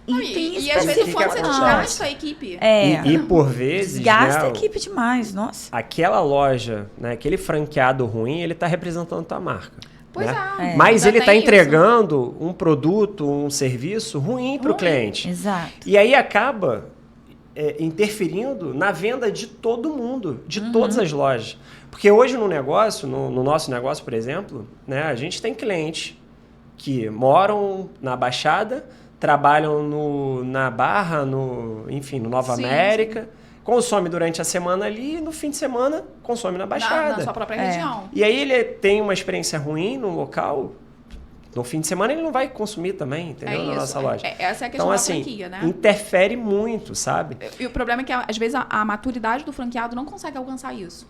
item E às vezes o quanto você acontece? desgasta a equipe. e por vezes, Gasta né, a equipe demais, nossa. aquela loja, né, aquele franqueado ruim, ele está representando a tua marca. Pois né? é. Mas Ainda ele está tem isso. entregando um produto, um serviço ruim para o cliente. Exato. E aí acaba interferindo na venda de todo mundo, de todas as lojas. Porque hoje no negócio, no nosso negócio, por exemplo, né, a gente tem clientes que moram na Baixada, trabalham na Barra, enfim, no Nova América, consome durante a semana ali e no fim de semana consome na Baixada. Na sua própria região. E aí ele tem uma experiência ruim no local, no fim de semana ele não vai consumir também, entendeu? Na nossa loja. Essa é a questão Então, da assim, franquia, né? interfere muito, sabe? E o problema é que, às vezes, a maturidade do franqueado não consegue alcançar isso.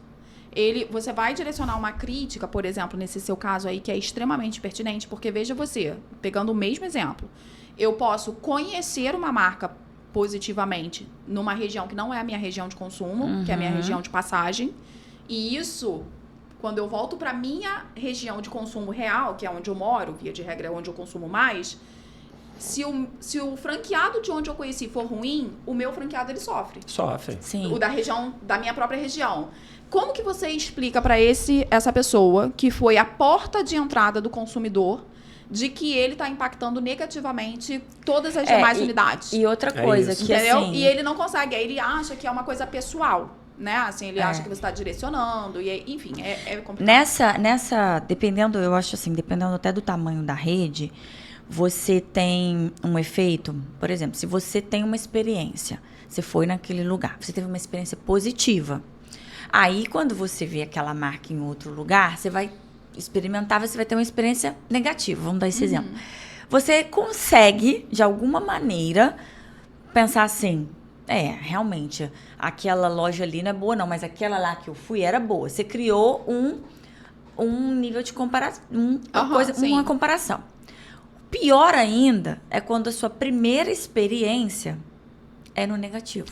Você vai direcionar uma crítica, por exemplo, nesse seu caso aí, que é extremamente pertinente, porque veja você, pegando o mesmo exemplo, eu posso conhecer uma marca positivamente numa região que não é a minha região de consumo, que é a minha região de passagem, e isso, quando eu volto para minha região de consumo real, que é onde eu moro, via de regra é onde eu consumo mais, se o franqueado de onde eu conheci for ruim, o meu franqueado ele sofre. Sofre. Sim. O da minha própria região. Como que você explica para essa pessoa que foi a porta de entrada do consumidor de que ele está impactando negativamente todas as demais unidades? E outra coisa, isso. que Entendeu? assim... E ele não consegue, aí ele acha que é uma coisa pessoal, né? Assim, ele acha que você está direcionando, e enfim, é complicado. Dependendo, eu acho assim, dependendo até do tamanho da rede, você tem um efeito, por exemplo, se você tem uma experiência, você foi naquele lugar, você teve uma experiência positiva. Aí, quando você vê aquela marca em outro lugar, você vai experimentar, você vai ter uma experiência negativa. Vamos dar esse exemplo. Você consegue, de alguma maneira, pensar assim, realmente, aquela loja ali não é boa não, mas aquela lá que eu fui era boa. Você criou um nível de comparação, uma comparação. Pior ainda é quando a sua primeira experiência é no negativo.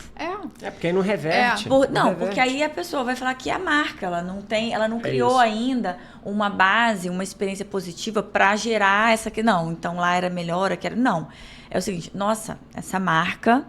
Porque aí não reverte. Porque aí a pessoa vai falar que é a marca, ela não criou ainda uma base, uma experiência positiva para gerar essa aqui. Não, então lá era melhor, aqui era. Não. É o seguinte, nossa, essa marca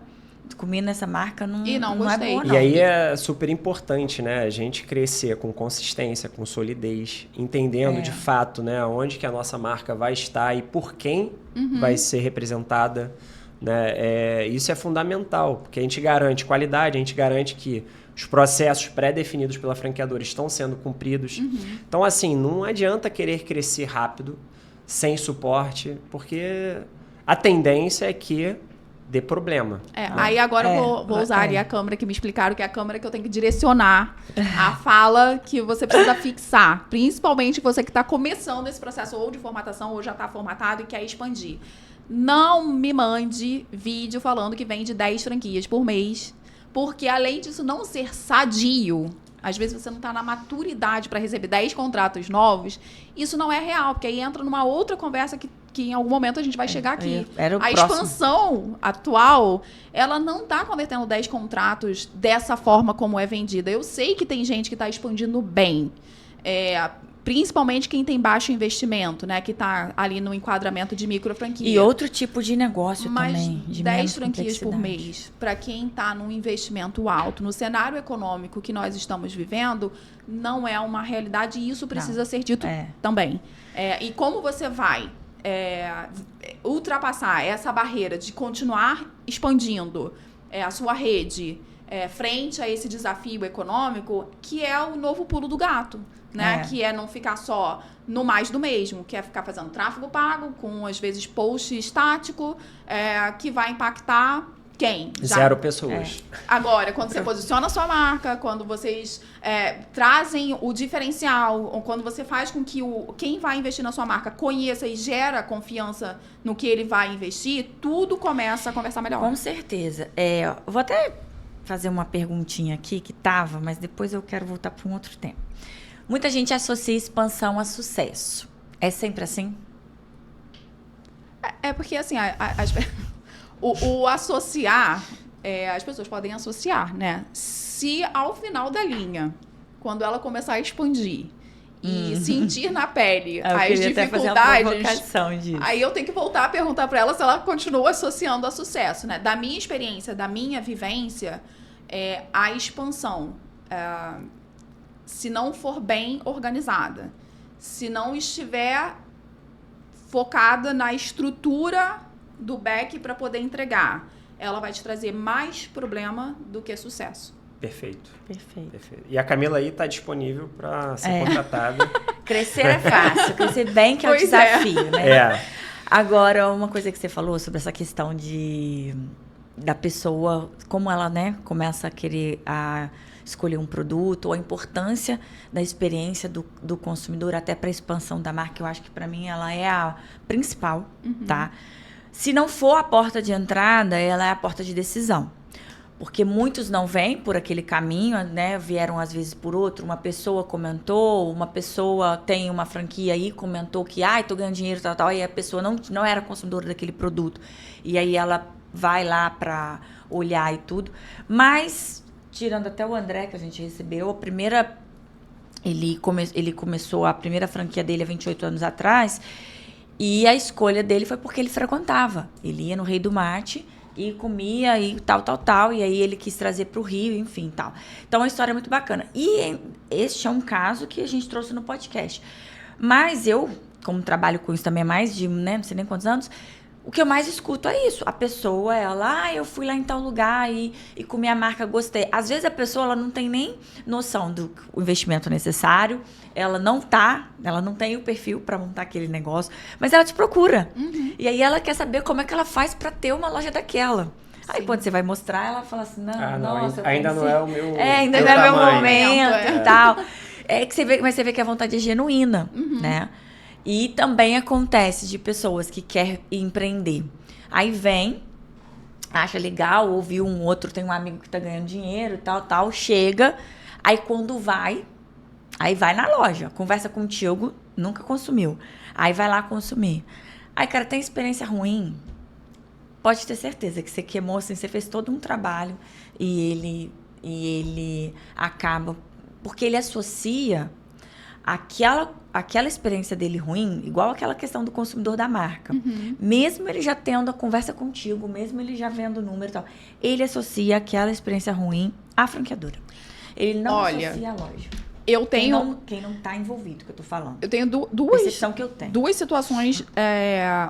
comi nessa marca, não, E não é gostei. boa, E não. aí é super importante, né, a gente crescer com consistência, com solidez, entendendo de fato, né, onde que a nossa marca vai estar e por quem vai ser representada, né, isso é fundamental, porque a gente garante qualidade, a gente garante que os processos pré-definidos pela franqueadora estão sendo cumpridos. Então, assim, não adianta querer crescer rápido, sem suporte, porque a tendência é que dê problema. Aí agora eu vou usar ali a câmera que me explicaram, que é a câmera que eu tenho que direcionar a fala que você precisa fixar. Principalmente você que está começando esse processo ou de formatação ou já está formatado e quer expandir. Não me mande vídeo falando que vende 10 franquias por mês, porque além disso não ser sadio, às vezes você não está na maturidade para receber 10 contratos novos, isso não é real, porque aí entra numa outra conversa que em algum momento a gente vai chegar aqui. Era o a próximo. expansão atual, ela não está convertendo 10 contratos dessa forma como é vendida. Eu sei que tem gente que está expandindo bem, principalmente quem tem baixo investimento, né? Que está ali no enquadramento de micro franquia. E outro tipo de negócio Mas também. De 10 menos franquias por complexidade. mês, para quem está num investimento alto, no cenário econômico que nós estamos vivendo, não é uma realidade e isso precisa ser dito também. E como você vai ultrapassar essa barreira de continuar expandindo a sua rede frente a esse desafio econômico, que é o novo pulo do gato, né? Que é não ficar só no mais do mesmo, que é ficar fazendo tráfego pago, com às vezes post estático, que vai impactar quem? Zero pessoas. Agora, quando você posiciona a sua marca, quando vocês trazem o diferencial, ou quando você faz com que quem vai investir na sua marca conheça e gera confiança no que ele vai investir, tudo começa a conversar melhor. Com certeza. Eu vou até fazer uma perguntinha aqui que tava, mas depois eu quero voltar para um outro tema. Muita gente associa expansão a sucesso. É sempre assim? Porque, assim, o associar, as pessoas podem associar, né? Se ao final da linha, quando ela começar a expandir e sentir na pele as dificuldades, aí eu tenho que voltar a perguntar para ela se ela continua associando a sucesso, né? Da minha experiência, da minha vivência, a expansão, se não for bem organizada, se não estiver focada na estrutura do back para poder entregar, ela vai te trazer mais problema do que sucesso. Perfeito. Perfeito. E a Camila aí está disponível para ser contratada. Crescer é fácil, crescer bem que é o desafio, né? Agora, uma coisa que você falou sobre essa questão da pessoa, como ela, né, começa a querer escolher um produto, ou a importância da experiência do consumidor até para a expansão da marca, eu acho que para mim ela é a principal, tá? Se não for a porta de entrada, ela é a porta de decisão. Porque muitos não vêm por aquele caminho, né? Vieram às vezes por outro. Uma pessoa comentou, uma pessoa tem uma franquia aí, comentou que, tô ganhando dinheiro, tal, e a pessoa não era consumidora daquele produto. E aí ela vai lá para olhar e tudo. Mas, tirando até o André, que a gente recebeu, ele começou a primeira franquia dele há 28 anos atrás, e a escolha dele foi porque ele frequentava. Ele ia no Rei do Mate e comia e tal, e aí ele quis trazer para o Rio, enfim, tal. Então, é uma história muito bacana. E este é um caso que a gente trouxe no podcast. Mas eu, como trabalho com isso também há mais de, não sei nem quantos anos, o que eu mais escuto é isso. A pessoa, eu fui lá em tal lugar e comi a marca, gostei. Às vezes a pessoa ela não tem nem noção do investimento necessário, ela não tem o perfil para montar aquele negócio, mas ela te procura. E aí ela quer saber como é que ela faz para ter uma loja daquela. Aí quando você vai mostrar, ela fala assim, nossa, ainda não é o meu ainda não é o meu momento e tal. Mas você vê que a vontade é genuína, né? E também acontece de pessoas que querem empreender. Aí vem, acha legal, ouviu um outro, tem um amigo que tá ganhando dinheiro e tal, chega. Aí quando vai na loja, conversa contigo, nunca consumiu. Aí vai lá consumir. Aí, cara, tem experiência ruim? Pode ter certeza que você queimou, assim, você fez todo um trabalho e ele acaba... Porque ele associa aquela experiência dele ruim, igual aquela questão do consumidor da marca, mesmo ele já tendo a conversa contigo, mesmo ele já vendo o número e tal, ele associa aquela experiência ruim à franqueadora. Ele não associa a loja. Eu tenho... Quem não está envolvido, que eu tô falando. Eu tenho percepção que eu tenho. Duas situações,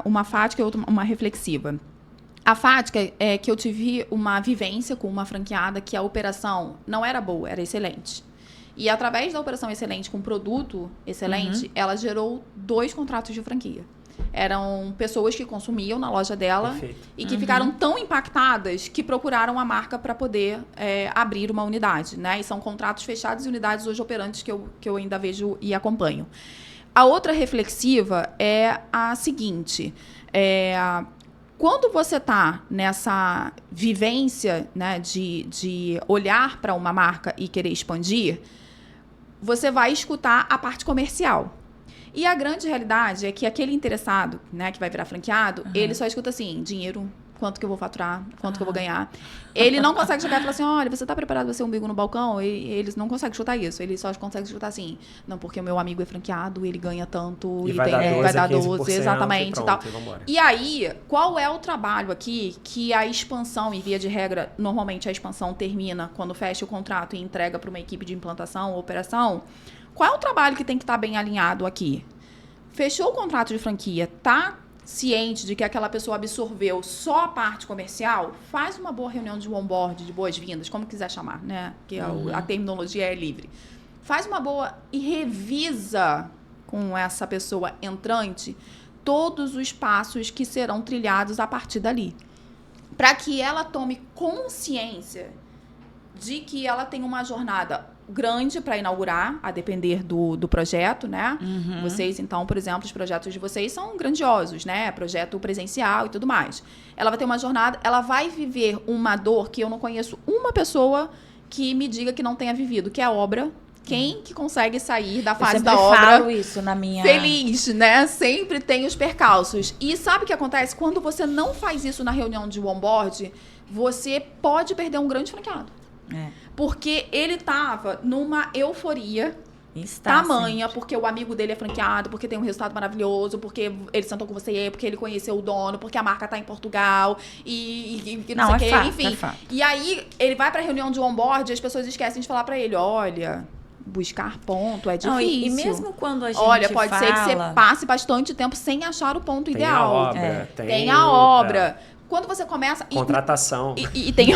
uma fática e outra uma reflexiva. A fática é que eu tive uma vivência com uma franqueada que a operação não era boa, era excelente. E através da operação excelente, com produto excelente, ela gerou 2 contratos de franquia. Eram pessoas que consumiam na loja dela. Perfeito. E que ficaram tão impactadas que procuraram a marca para poder abrir uma unidade, né? E são contratos fechados e unidades hoje operantes que eu ainda vejo e acompanho. A outra reflexiva é a seguinte: quando você está nessa vivência, né, de olhar para uma marca e querer expandir, você vai escutar a parte comercial. E a grande realidade é que aquele interessado, né, que vai virar franqueado, ele só escuta assim, dinheiro, quanto que eu vou faturar, quanto que eu vou ganhar. Ele não consegue chegar e falar assim, olha, você está preparado para ser um umbigo no balcão? E eles não conseguem escutar isso. Ele só consegue escutar assim, não, porque o meu amigo é franqueado, ele ganha tanto, e ele vai dar 12, exatamente. E pronto, e vambora. E aí, qual é o trabalho aqui que a expansão, e via de regra, normalmente a expansão termina quando fecha o contrato e entrega para uma equipe de implantação ou operação? Qual é o trabalho que tem que estar bem alinhado aqui? Fechou o contrato de franquia, tá ciente de que aquela pessoa absorveu só a parte comercial, faz uma boa reunião de onboard, de boas-vindas, como quiser chamar, né? Que a terminologia é livre. Faz uma boa e revisa com essa pessoa entrante todos os passos que serão trilhados a partir dali. Para que ela tome consciência de que ela tem uma jornada grande para inaugurar, a depender do projeto, né? Vocês, então, por exemplo, os projetos de vocês são grandiosos, né? Projeto presencial e tudo mais. Ela vai ter uma jornada, ela vai viver uma dor que eu não conheço uma pessoa que me diga que não tenha vivido, que é a obra. Quem que consegue sair da fase da obra falo isso na minha... feliz, né? Sempre tem os percalços. E sabe o que acontece? Quando você não faz isso na reunião de onboard, você pode perder um grande franqueado. Porque ele tava numa euforia tamanha, porque o amigo dele é franqueado, porque tem um resultado maravilhoso, porque ele sentou com você, porque ele conheceu o dono, porque a marca tá em Portugal e não sei o quê, enfim. E aí, ele vai pra reunião de onboard e as pessoas esquecem de falar pra ele, olha, buscar ponto é difícil. Não, e mesmo quando a gente olha, pode ser que você passe bastante tempo sem achar o ponto ideal. A obra, tem a obra. Quando você começa... Contratação. E tem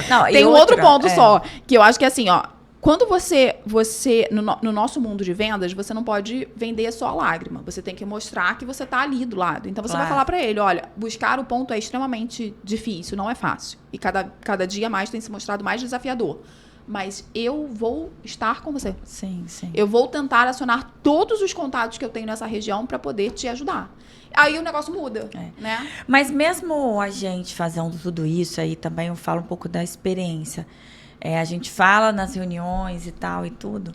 não, tem um outro ponto só, que eu acho que é assim, ó, quando você no nosso mundo de vendas, você não pode vender só a lágrima. Você tem que mostrar que você tá ali do lado. Então, você vai falar pra ele, olha, buscar o ponto é extremamente difícil, não é fácil. E cada dia mais tem se mostrado mais desafiador. Mas eu vou estar com você. Sim, sim. Eu vou tentar acionar todos os contatos que eu tenho nessa região para poder te ajudar. Aí o negócio muda, né? Mas mesmo a gente fazendo tudo isso, aí também eu falo um pouco da experiência. A gente fala nas reuniões e tal e tudo.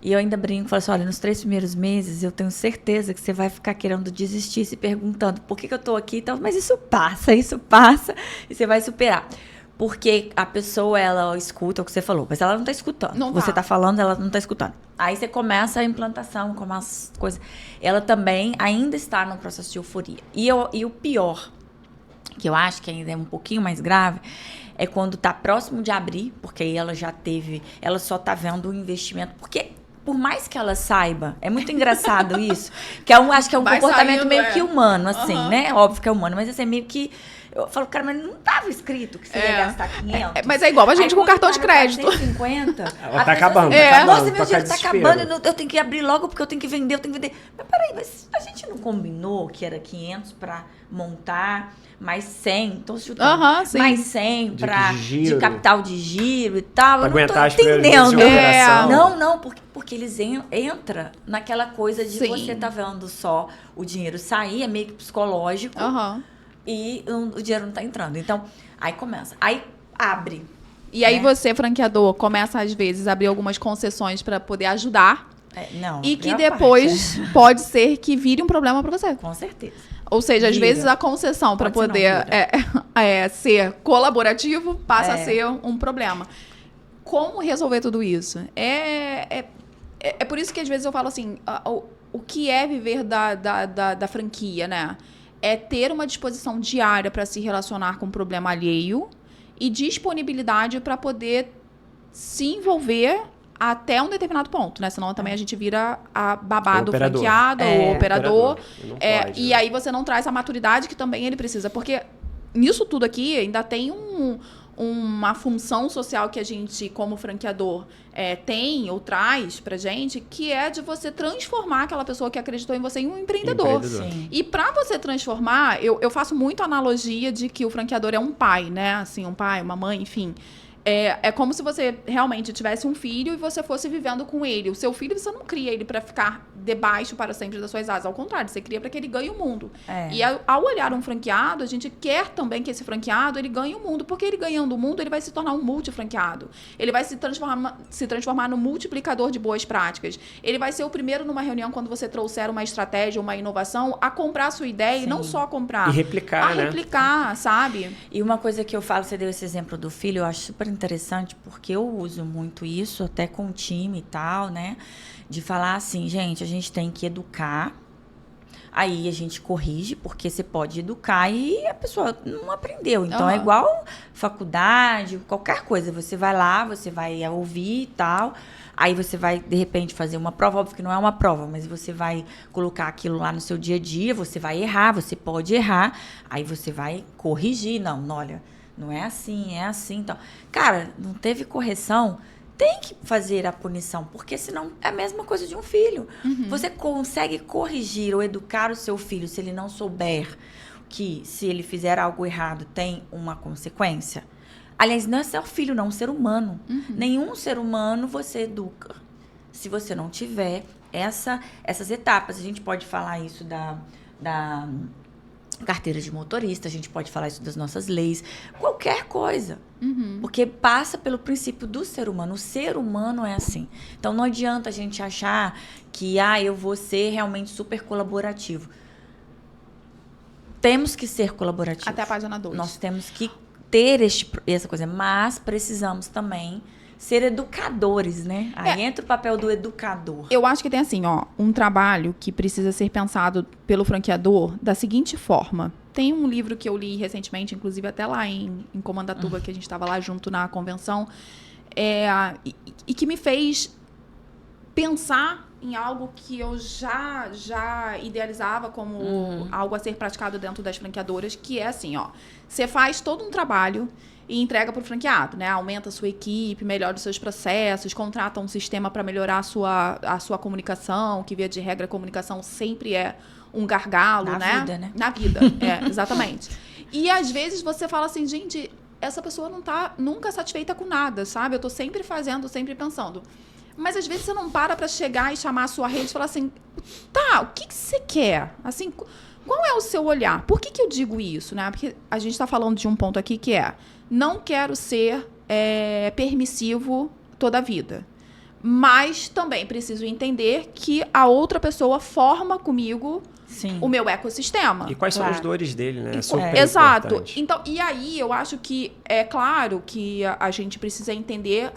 E eu ainda brinco, falo assim, olha, nos 3 primeiros meses eu tenho certeza que você vai ficar querendo desistir, se perguntando por que eu tô aqui e tal. Mas isso passa e você vai superar. Porque a pessoa, ela escuta o que você falou, mas ela não está escutando. Não você está falando, ela não está escutando. Aí você começa a implantação, como as coisas. Ela também ainda está no processo de euforia. E o pior, que eu acho que ainda é um pouquinho mais grave, é quando está próximo de abrir, porque aí ela já teve, ela só está vendo o investimento. Porque, por mais que ela saiba, é muito engraçado isso, que acho que é um comportamento meio que humano, assim, né? Óbvio que é humano, mas assim, é meio que... Eu falo, cara, mas não estava escrito que você ia gastar 500. Mas é igual a gente com cartão de crédito. 150. Ela tá acabando. Nossa, meu dinheiro tá acabando, eu tenho que abrir logo porque eu tenho que vender, Mas peraí, mas a gente não combinou que era 500 para montar, mais 100, tô chutando, mais 100 de capital de giro e tal. Pra eu não tô aguentar entendendo. Não, porque eles entram naquela coisa de você tá vendo só o dinheiro sair, é meio que psicológico. E o dinheiro não tá entrando. Então, aí começa. Aí abre. E aí você, franqueador, começa às vezes a abrir algumas concessões para poder ajudar. E que depois pode ser que vire um problema para você. Com certeza. Ou seja, às vezes a concessão para poder ser colaborativo passa a ser um problema. Como resolver tudo isso? É por isso que às vezes eu falo assim, o que é viver da franquia, né? É ter uma disposição diária para se relacionar com o problema alheio e disponibilidade para poder se envolver até um determinado ponto, né? Senão também a gente vira a babá do franqueado, o operador. E aí você não traz a maturidade que também ele precisa. Porque nisso tudo aqui ainda tem uma função social que a gente, como franqueador, tem ou traz pra gente, que é de você transformar aquela pessoa que acreditou em você em um empreendedor. Sim. E pra você transformar, eu faço muito a analogia de que o franqueador é um pai, né? Assim, um pai, uma mãe, enfim. É como se você realmente tivesse um filho e você fosse vivendo com ele. O seu filho, você não cria ele para ficar debaixo para sempre das suas asas. Ao contrário, você cria para que ele ganhe o mundo. E ao olhar um franqueado, a gente quer também que esse franqueado ele ganhe o mundo. Porque ele ganhando o mundo, ele vai se tornar um multifranqueado. Ele vai se transformar no multiplicador de boas práticas. Ele vai ser o primeiro numa reunião, quando você trouxer uma estratégia, uma inovação, a comprar a sua ideia. Sim. E não só comprar. E replicar, né? Replicar, sabe? E uma coisa que eu falo, você deu esse exemplo do filho, eu acho super interessante, porque eu uso muito isso, até com o time e tal, né? De falar assim, gente, a gente tem que educar, aí a gente corrige, porque você pode educar e a pessoa não aprendeu. Então, é igual faculdade, qualquer coisa. Você vai lá, você vai ouvir e tal, aí você vai, de repente, fazer uma prova. Óbvio que não é uma prova, mas você vai colocar aquilo lá no seu dia a dia, você vai errar, você pode errar, aí você vai corrigir. Não, olha, não é assim, é assim. Então, cara, não teve correção, tem que fazer a punição, porque senão é a mesma coisa de um filho. Você consegue corrigir ou educar o seu filho se ele não souber que, se ele fizer algo errado, tem uma consequência? Aliás, não é seu filho, não, é um ser humano. Nenhum ser humano você educa se você não tiver essas etapas. A gente pode falar isso da carteira de motorista, a gente pode falar isso das nossas leis, qualquer coisa. Porque passa pelo princípio do ser humano. O ser humano é assim. Então, não adianta a gente achar que eu vou ser realmente super colaborativo. Temos que ser colaborativos. Até a página 2. Nós temos que ter essa coisa, mas precisamos também ser educadores, né? Aí entra o papel do educador. Eu acho que tem assim, um trabalho que precisa ser pensado pelo franqueador da seguinte forma. Tem um livro que eu li recentemente, inclusive até lá em Comandatuba, que a gente estava lá junto na convenção, e que me fez pensar em algo que eu já idealizava como algo a ser praticado dentro das franqueadoras, que é assim, você faz todo um trabalho e entrega para o franqueado, né? Aumenta a sua equipe, melhora os seus processos, contrata um sistema para melhorar a sua comunicação, que via de regra a comunicação sempre é um gargalo, né? Na vida, né? Na vida, exatamente. E às vezes você fala assim, gente, essa pessoa não tá nunca satisfeita com nada, sabe? Eu tô sempre fazendo, sempre pensando. Mas às vezes você não para chegar e chamar a sua rede e falar assim, tá, o que você quer? Assim, qual é o seu olhar? Por que eu digo isso, né? Porque a gente está falando de um ponto aqui que não quero ser permissivo toda a vida. Mas também preciso entender que a outra pessoa forma comigo o meu ecossistema. E quais são as dores dele, né? Exato. Importante. Então, e aí eu acho que é claro que a gente precisa entender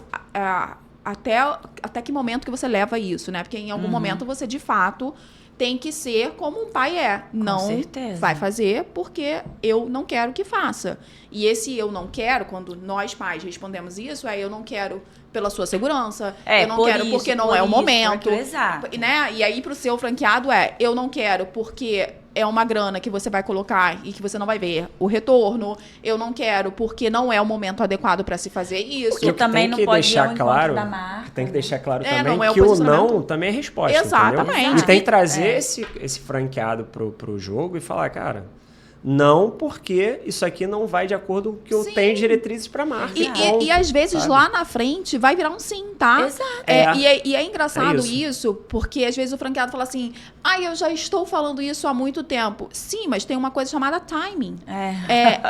até que momento que você leva isso, né? Porque em algum momento você, de fato, tem que ser como um pai não vai fazer porque eu não quero que faça. E esse eu não quero, quando nós pais respondemos isso, eu não quero pela sua segurança, eu não quero porque não é o momento. Exato. Né? E aí pro seu franqueado eu não quero porque é uma grana que você vai colocar e que você não vai ver o retorno. Eu não quero porque não é o momento adequado para se fazer isso. Porque também não pode deixar claro, da marca. tem que deixar claro também não é que o não também é resposta. Exatamente. Entendeu? E tem que trazer esse franqueado pro jogo e falar, cara, não, porque isso aqui não vai de acordo com o que eu tenho diretrizes para marca. E às vezes, sabe? Lá na frente, vai virar um sim, tá? Exato. E é engraçado isso, porque às vezes o franqueado fala assim, eu já estou falando isso há muito tempo. Sim, mas tem uma coisa chamada timing.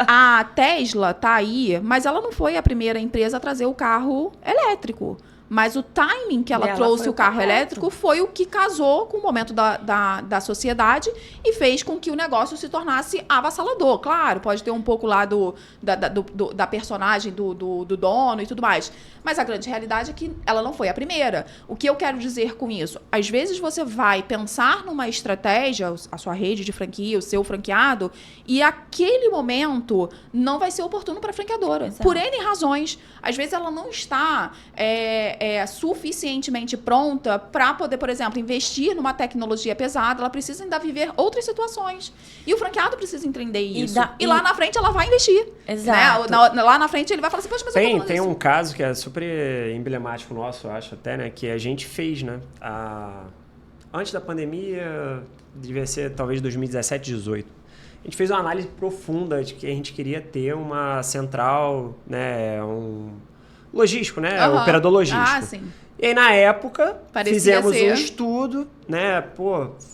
A Tesla tá aí, mas ela não foi a primeira empresa a trazer o carro elétrico. Mas o timing que ela Dela trouxe foi o carro correto. elétrico foi o que casou com o momento da sociedade e fez com que o negócio se tornasse avassalador. Claro, pode ter um pouco lá da personagem do dono e tudo mais. Mas a grande realidade é que ela não foi a primeira. O que eu quero dizer com isso? Às vezes você vai pensar numa estratégia, a sua rede de franquia, o seu franqueado, e aquele momento não vai ser oportuno para a franqueadora. Exato. Por N razões. Às vezes ela não está suficientemente pronta para poder, por exemplo, investir numa tecnologia pesada. Ela precisa ainda viver outras situações. E o franqueado precisa entender isso. E lá na frente ela vai investir. Exato. Né? Lá na frente ele vai falar assim, poxa, mas eu tô falando Tem isso. um caso que é super emblemático nosso, eu acho até, né? Que a gente fez, né? Antes da pandemia, devia ser talvez 2017, 2018. A gente fez uma análise profunda de que a gente queria ter uma central, né? Logístico, né? Uhum. Operador logístico. Ah, sim. E aí, na época, Parecia fizemos ser. um estudo, né?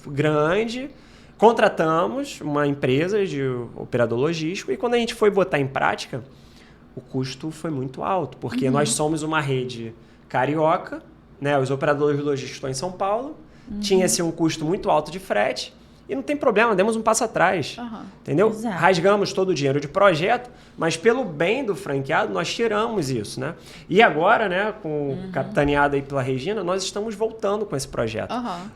Grande. Contratamos uma empresa de operador logístico e quando a gente foi botar em prática, o custo foi muito alto, porque nós somos uma rede carioca, né? Os operadores logísticos estão em São Paulo, tinha-se um custo muito alto de frete e não tem problema, demos um passo atrás, entendeu? Exato. Rasgamos todo o dinheiro de projeto, mas pelo bem do franqueado nós tiramos isso, né? E agora, né, capitaneado aí pela Regina, nós estamos voltando com esse projeto.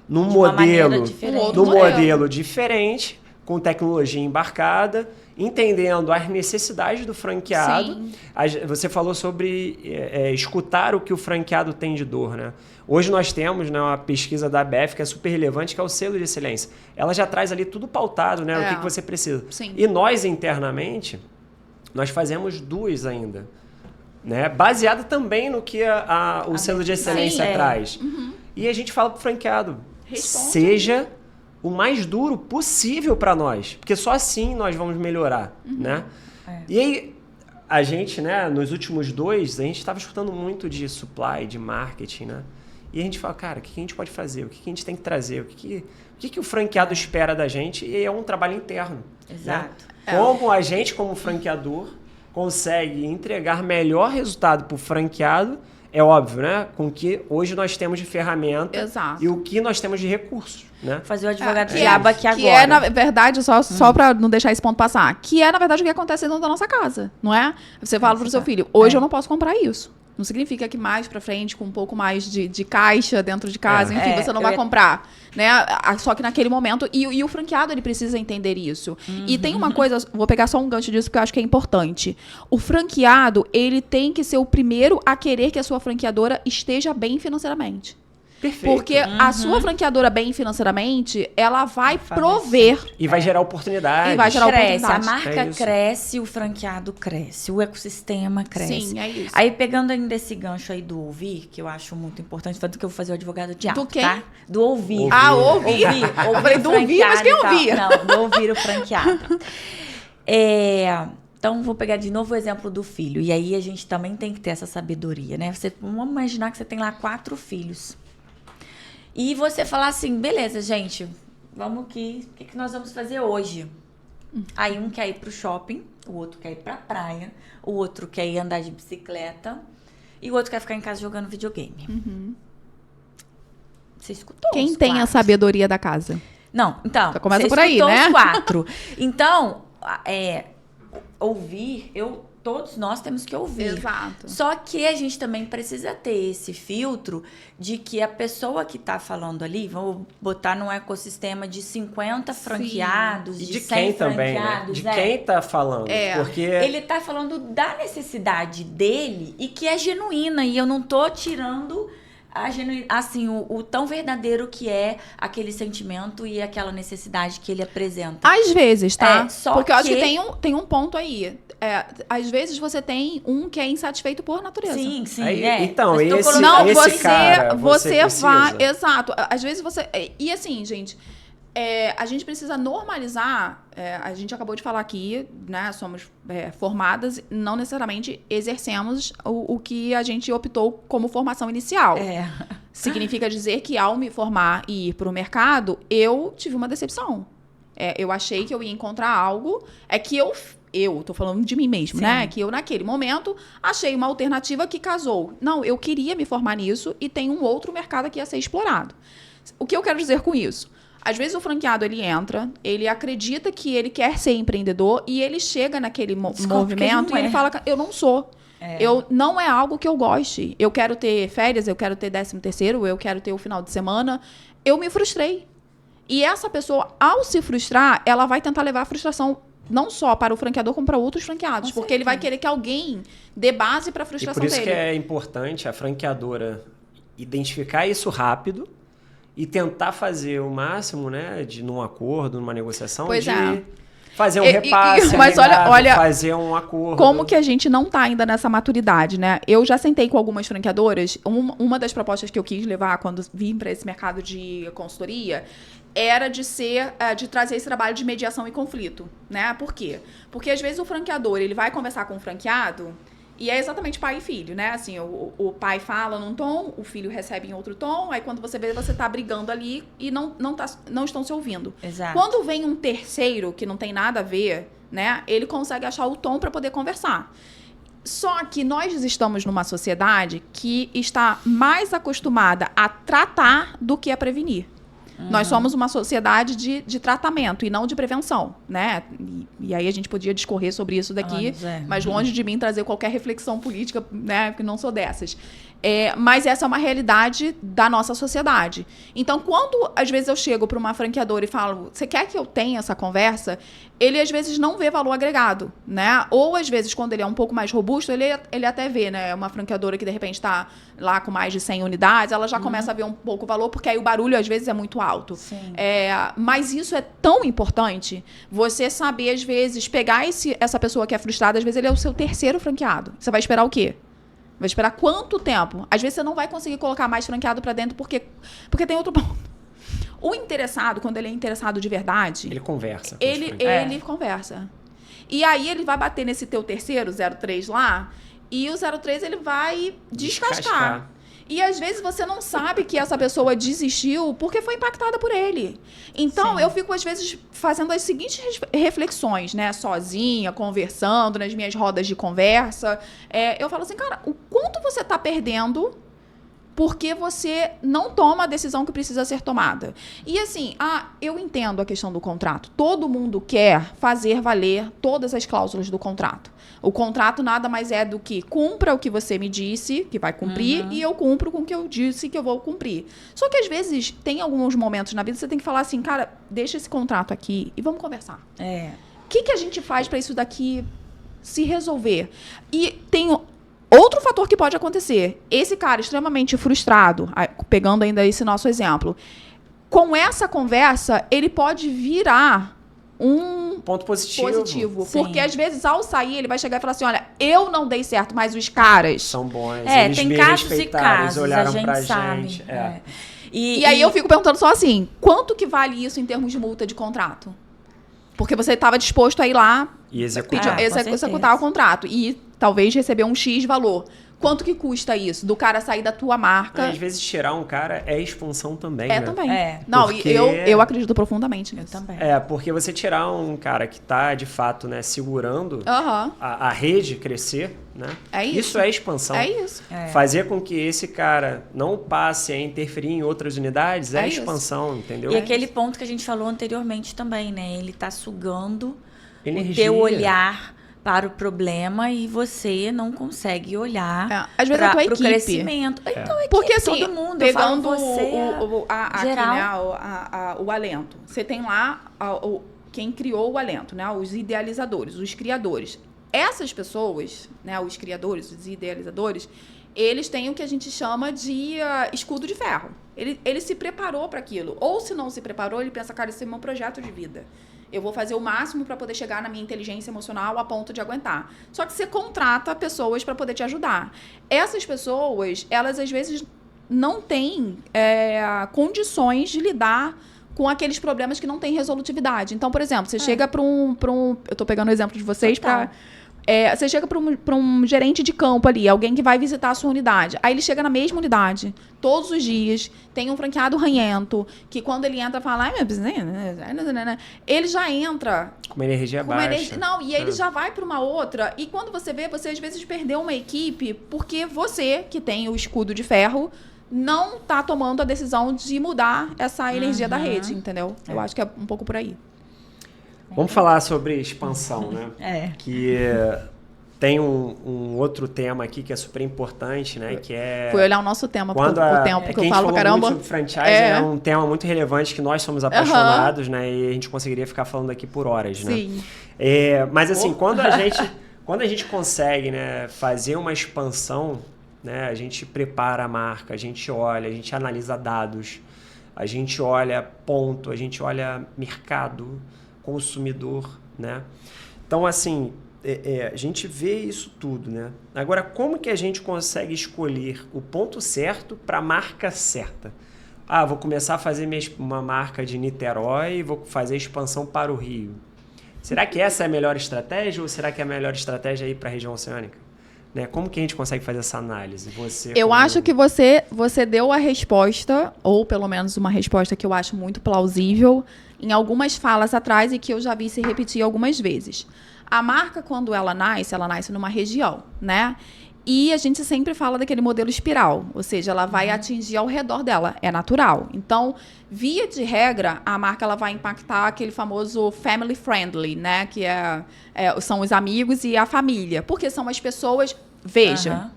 Num De uma maneira modelo, diferente. Um outro num modelo. modelo diferente, com tecnologia embarcada, entendendo as necessidades do franqueado. Sim. Você falou sobre escutar o que o franqueado tem de dor, né? Hoje nós temos, né, uma pesquisa da ABF que é super relevante, que é o selo de excelência. Ela já traz ali tudo pautado, né? O que você precisa. Sim. E nós, internamente, nós fazemos duas ainda. Né? Baseada também no que o selo de excelência Sim, traz. E a gente fala pro franqueado, Responde. seja o mais duro possível para nós, porque só assim nós vamos melhorar, né? E aí, a gente, né, nos últimos 2, a gente estava escutando muito de supply, de marketing, né? E a gente fala, cara, o que a gente pode fazer? O que a gente tem que trazer? O que o franqueado espera da gente? E é um trabalho interno. Exato. Né? Como a gente, como franqueador, consegue entregar melhor resultado para o franqueado, é óbvio, né? Com o que hoje nós temos de ferramenta. Exato. E o que nós temos de recursos, né? Fazer o advogado Que diabo aqui agora. Que é, na verdade, só pra não deixar esse ponto passar, que é, na verdade, o que acontece dentro da nossa casa, não é? Você fala pro seu filho, hoje eu não posso comprar isso. Não significa que mais pra frente, com um pouco mais de caixa dentro de casa, enfim, você não vai comprar, né? Só que naquele momento, e o franqueado, ele precisa entender isso. E tem uma coisa, vou pegar só um gancho disso, porque eu acho que é importante. O franqueado, ele tem que ser o primeiro a querer que a sua franqueadora esteja bem financeiramente. Perfeito. Porque a sua franqueadora bem financeiramente, ela vai prover. E vai gerar oportunidades. E vai gerar Cresce, a oportunidade. marca É isso. cresce, o franqueado cresce, o ecossistema cresce. Sim, é isso. Aí, pegando ainda esse gancho aí do ouvir, que eu acho muito importante, tanto que eu vou fazer o advogado de Do quem? tá? Do ouvir. Ah, ouvir. Ouvir Eu falei do ouvir, mas quem franqueado e tal. ouvia? Não, do ouvir o franqueado. Então, vou pegar de novo o exemplo do filho. E aí, a gente também tem que ter essa sabedoria, né? Vamos imaginar que você tem lá 4 filhos. E você falar assim, beleza, gente, vamos aqui, o que nós vamos fazer hoje? Aí um quer ir pro shopping, o outro quer ir pra praia, o outro quer ir andar de bicicleta e o outro quer ficar em casa jogando videogame. Você escutou Quem os tem a 4? sabedoria da casa? Não, então, Já começa você por aí, escutou né? os 4. Então, ouvir, todos nós temos que ouvir. Exato. Só que a gente também precisa ter esse filtro de que a pessoa que está falando ali, vamos botar num ecossistema de 50 franqueados, E de de 100 quem também, né? franqueados. De quem tá falando. É. Porque Ele tá falando da necessidade dele e que é genuína. E eu não tô tirando assim, o tão verdadeiro que é aquele sentimento e aquela necessidade que ele apresenta. Às vezes, tá? Só Porque eu acho que que tem um ponto aí. Às vezes você tem um que é insatisfeito por natureza. Sim, sim. Aí, então, Mas tô esse- colocando- Não, esse você cara, você vai. precisa. Exato. Às vezes você. E assim, gente. A gente precisa normalizar. A gente acabou de falar aqui, né? Somos formadas, não necessariamente exercemos o que a gente optou como formação inicial. Significa dizer que ao me formar e ir para o mercado, eu tive uma decepção. Eu achei que eu ia encontrar algo. É que eu tô falando de mim mesmo, Sim. né? Que eu, naquele momento, achei uma alternativa que casou. Não, eu queria me formar nisso e tem um outro mercado que ia ser explorado. O que eu quero dizer com isso? Às vezes o franqueado, ele entra, ele acredita que ele quer ser empreendedor e ele chega naquele movimento e ele fala, eu não sou. Não é algo que eu goste. Eu quero ter férias, eu quero ter 13º, eu quero ter o final de semana. Eu me frustrei. E essa pessoa, ao se frustrar, ela vai tentar levar a frustração não só para o franqueador, como para outros franqueados. Porque ele vai querer que alguém dê base para a frustração dele. E por isso que é importante a franqueadora identificar isso rápido e tentar fazer o máximo, né, num acordo, numa negociação, fazer um repasse, mas olha, fazer um acordo. Como que a gente não está ainda nessa maturidade, né? Eu já sentei com algumas franqueadoras. Uma das propostas que eu quis levar quando vim para esse mercado de consultoria era de trazer esse trabalho de mediação e conflito, né? Por quê? Porque às vezes o franqueador, ele vai conversar com o franqueado e é exatamente pai e filho, né? Assim, o pai fala num tom, o filho recebe em outro tom, aí quando você vê, você tá brigando ali e não estão se ouvindo. Exato. Quando vem um terceiro que não tem nada a ver, né? Ele consegue achar o tom para poder conversar. Só que nós estamos numa sociedade que está mais acostumada a tratar do que a prevenir. Nós somos uma sociedade de tratamento e não de prevenção, né? E aí a gente podia discorrer sobre isso daqui, mas longe de mim trazer qualquer reflexão política, né? Porque não sou dessas. Mas essa é uma realidade da nossa sociedade. Então, quando às vezes eu chego para uma franqueadora e falo, você quer que eu tenha essa conversa? Ele às vezes não vê valor agregado, né? Ou às vezes, quando ele é um pouco mais robusto, ele até vê, né? Uma franqueadora que de repente está lá com mais de 100 unidades, ela já começa a ver um pouco o valor, porque aí o barulho às vezes é muito alto. Mas isso é tão importante, você saber às vezes pegar essa pessoa que é frustrada, às vezes ele é o seu terceiro franqueado. Você vai esperar o quê? Vai esperar quanto tempo? Às vezes você não vai conseguir colocar mais franqueado para dentro porque tem outro ponto. O interessado, quando ele é interessado de verdade... Ele conversa. Ele conversa. E aí ele vai bater nesse teu terceiro, 03 lá, e o 03 ele vai descascar. E às vezes você não sabe que essa pessoa desistiu porque foi impactada por ele. Então, eu fico, às vezes, fazendo as seguintes reflexões, né? Sozinha, conversando, nas minhas rodas de conversa. Eu falo assim, cara, o quanto você está perdendo porque você não toma a decisão que precisa ser tomada. E assim, eu entendo a questão do contrato. Todo mundo quer fazer valer todas as cláusulas do contrato. O contrato nada mais é do que cumpra o que você me disse que vai cumprir e eu cumpro com o que eu disse que eu vou cumprir. Só que às vezes tem alguns momentos na vida que você tem que falar assim, cara, deixa esse contrato aqui e vamos conversar. O que a gente faz para isso daqui se resolver? E tem outro fator que pode acontecer. Esse cara extremamente frustrado, pegando ainda esse nosso exemplo, com essa conversa, ele pode virar um ponto positivo. Porque às vezes, ao sair, ele vai chegar e falar assim, olha, eu não dei certo, mas os caras... São bons, eles tem me casos e respeitaram, casos, eles olharam a gente pra sabe. gente. E aí eu fico perguntando só assim, quanto que vale isso em termos de multa de contrato? Porque você estava disposto a ir lá e executar o contrato e talvez receber um X valor. Quanto que custa isso? Do cara sair da tua marca? Às vezes tirar um cara é expansão também, né? Também. Não, porque... eu acredito profundamente nisso. Eu também. Porque você tirar um cara que tá, de fato, né, segurando a rede crescer, né? Isso é expansão. É isso. Fazer com que esse cara não passe a interferir em outras unidades é expansão, entendeu? E aquele ponto que a gente falou anteriormente também, né? Ele tá sugando energia. O teu olhar para o problema e você não consegue olhar às vezes para o crescimento. Então, porque assim, todo mundo, pegando geral. O Alento, você tem lá quem criou o Alento, né? Os idealizadores, os criadores. Essas pessoas, né? Os criadores, os idealizadores, eles têm o que a gente chama de escudo de ferro. Ele se preparou para aquilo. Ou se não se preparou, ele pensa, cara, esse é meu projeto de vida. Eu vou fazer o máximo para poder chegar na minha inteligência emocional a ponto de aguentar. Só que você contrata pessoas para poder te ajudar. Essas pessoas, elas às vezes não têm condições de lidar com aqueles problemas que não têm resolutividade. Então, por exemplo, você chega para um... Eu estou pegando o exemplo de vocês para Você chega para um gerente de campo ali, alguém que vai visitar a sua unidade. Aí ele chega na mesma unidade, todos os dias, tem um franqueado ranhento, que quando ele entra, fala, ele já entra Com uma energia baixa. Não, e aí ele já vai para uma outra. E quando você vê, você às vezes perdeu uma equipe porque você, que tem o escudo de ferro, não tá tomando a decisão de mudar essa energia da rede, entendeu? Eu acho que é um pouco por aí. Vamos falar sobre expansão, né? Que tem um outro tema aqui que é super importante, né? Que é... Fui olhar o nosso tema, quando o tempo que eu falo pra caramba. Muito sobre franchise, é um tema muito relevante que nós somos apaixonados, né? E a gente conseguiria ficar falando aqui por horas, né? Sim. Mas assim, quando a gente consegue, né, fazer uma expansão, né? A gente prepara a marca, a gente olha, a gente analisa dados, a gente olha ponto, a gente olha mercado, consumidor, né? Então, assim, a gente vê isso tudo, né? Agora, como que a gente consegue escolher o ponto certo para a marca certa? Vou começar a fazer uma marca de Niterói e vou fazer expansão para o Rio. Será que essa é a melhor estratégia ou será que é a melhor estratégia ir para a região oceânica? Né? Como que a gente consegue fazer essa análise? Eu acho que você deu a resposta, ou pelo menos uma resposta que eu acho muito plausível, em algumas falas atrás e que eu já vi se repetir algumas vezes. A marca, quando ela nasce numa região, né? E a gente sempre fala daquele modelo espiral, ou seja, ela vai atingir ao redor dela, é natural. Então, via de regra, a marca ela vai impactar aquele famoso family friendly, né? Que são os amigos e a família, porque são as pessoas... Veja,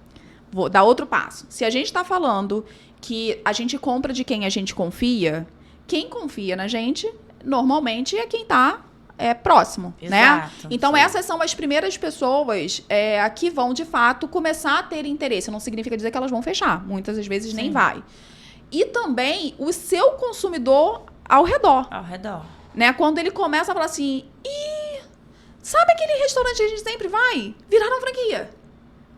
vou dar outro passo. Se a gente está falando que a gente compra de quem a gente confia, quem confia na gente, normalmente, é quem está próximo, né? Então, essas são as primeiras pessoas que vão, de fato, começar a ter interesse. Não significa dizer que elas vão fechar. Muitas das vezes nem vai. E também o seu consumidor ao redor. Ao redor. Né? Quando ele começa a falar assim, sabe aquele restaurante que a gente sempre vai? Viraram franquia.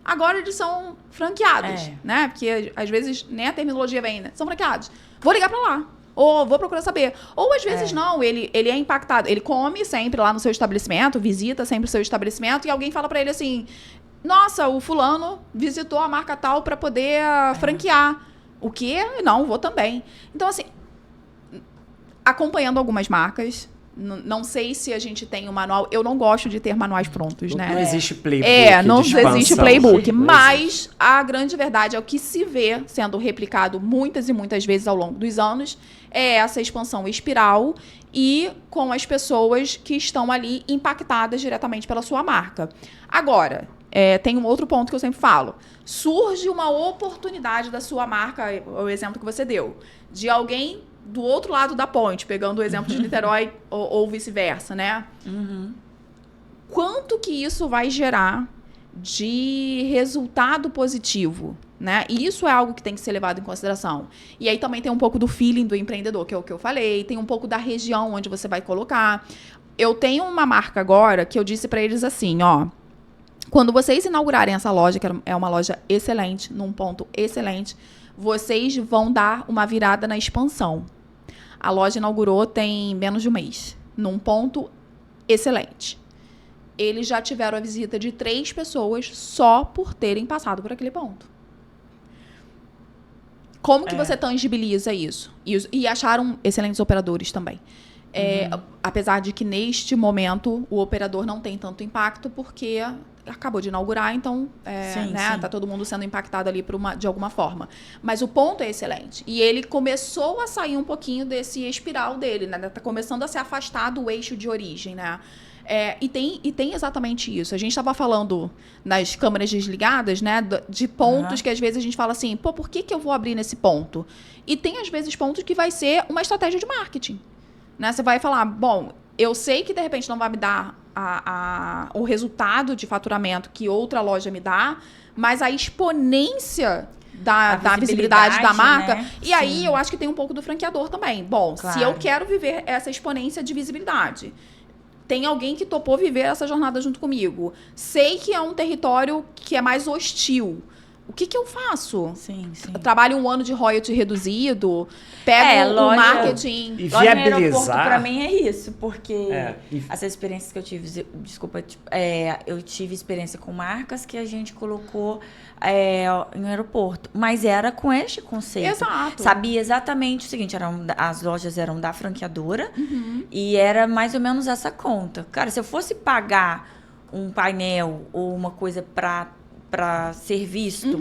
Agora eles são franqueados, né? Porque às vezes nem a terminologia vem, né? São franqueados. Vou ligar pra lá. Ou vou procurar saber. Ou às vezes não, ele é impactado. Ele come sempre lá no seu estabelecimento, visita sempre o seu estabelecimento e alguém fala pra ele assim, nossa, o fulano visitou a marca tal pra poder franquear. O quê? Não, vou também. Então, assim, acompanhando algumas marcas, não sei se a gente tem um manual. Eu não gosto de ter manuais prontos, né? Não existe playbook. Não existe playbook. Não mas existe. A grande verdade é o que se vê sendo replicado muitas e muitas vezes ao longo dos anos é essa expansão espiral e com as pessoas que estão ali impactadas diretamente pela sua marca. Agora, tem um outro ponto que eu sempre falo. Surge uma oportunidade da sua marca, o exemplo que você deu, de alguém do outro lado da ponte, pegando o exemplo de Niterói ou vice-versa, né? Quanto que isso vai gerar de resultado positivo, né? E isso é algo que tem que ser levado em consideração. E aí também tem um pouco do feeling do empreendedor, que é o que eu falei, tem um pouco da região onde você vai colocar. Eu tenho uma marca agora que eu disse para eles assim, quando vocês inaugurarem essa loja, que é uma loja excelente, num ponto excelente, vocês vão dar uma virada na expansão. A loja inaugurou tem menos de um mês, num ponto excelente. Eles já tiveram a visita de 3 pessoas só por terem passado por aquele ponto. Como que você tangibiliza isso? E acharam excelentes operadores também. Apesar de que, neste momento, o operador não tem tanto impacto, porque acabou de inaugurar, então tá todo mundo sendo impactado ali de alguma forma. Mas o ponto é excelente. E ele começou a sair um pouquinho desse espiral dele, né? Tá começando a se afastar do eixo de origem, né? E tem exatamente isso. A gente estava falando nas câmeras desligadas, né? De pontos que às vezes a gente fala assim, por que eu vou abrir nesse ponto? E tem às vezes pontos que vai ser uma estratégia de marketing. Né? Você vai falar, bom, eu sei que de repente não vai me dar o resultado de faturamento que outra loja me dá, mas a exponência da visibilidade da marca. Né? E aí eu acho que tem um pouco do franqueador também. Bom, se eu quero viver essa exponência de visibilidade, tem alguém que topou viver essa jornada junto comigo. Sei que é um território que é mais hostil. o que eu faço? Sim, sim. Eu trabalho um ano de royalty reduzido, pego o E marketing... E loja no aeroporto, viabilizar... pra mim, é isso. Porque e- essas experiências que eu tive... Desculpa, eu tive experiência com marcas que a gente colocou em aeroporto. Mas era com este conceito. Exato. Sabia exatamente o seguinte, as lojas eram da franqueadora e era mais ou menos essa conta. Cara, se eu fosse pagar um painel ou uma coisa para ser visto,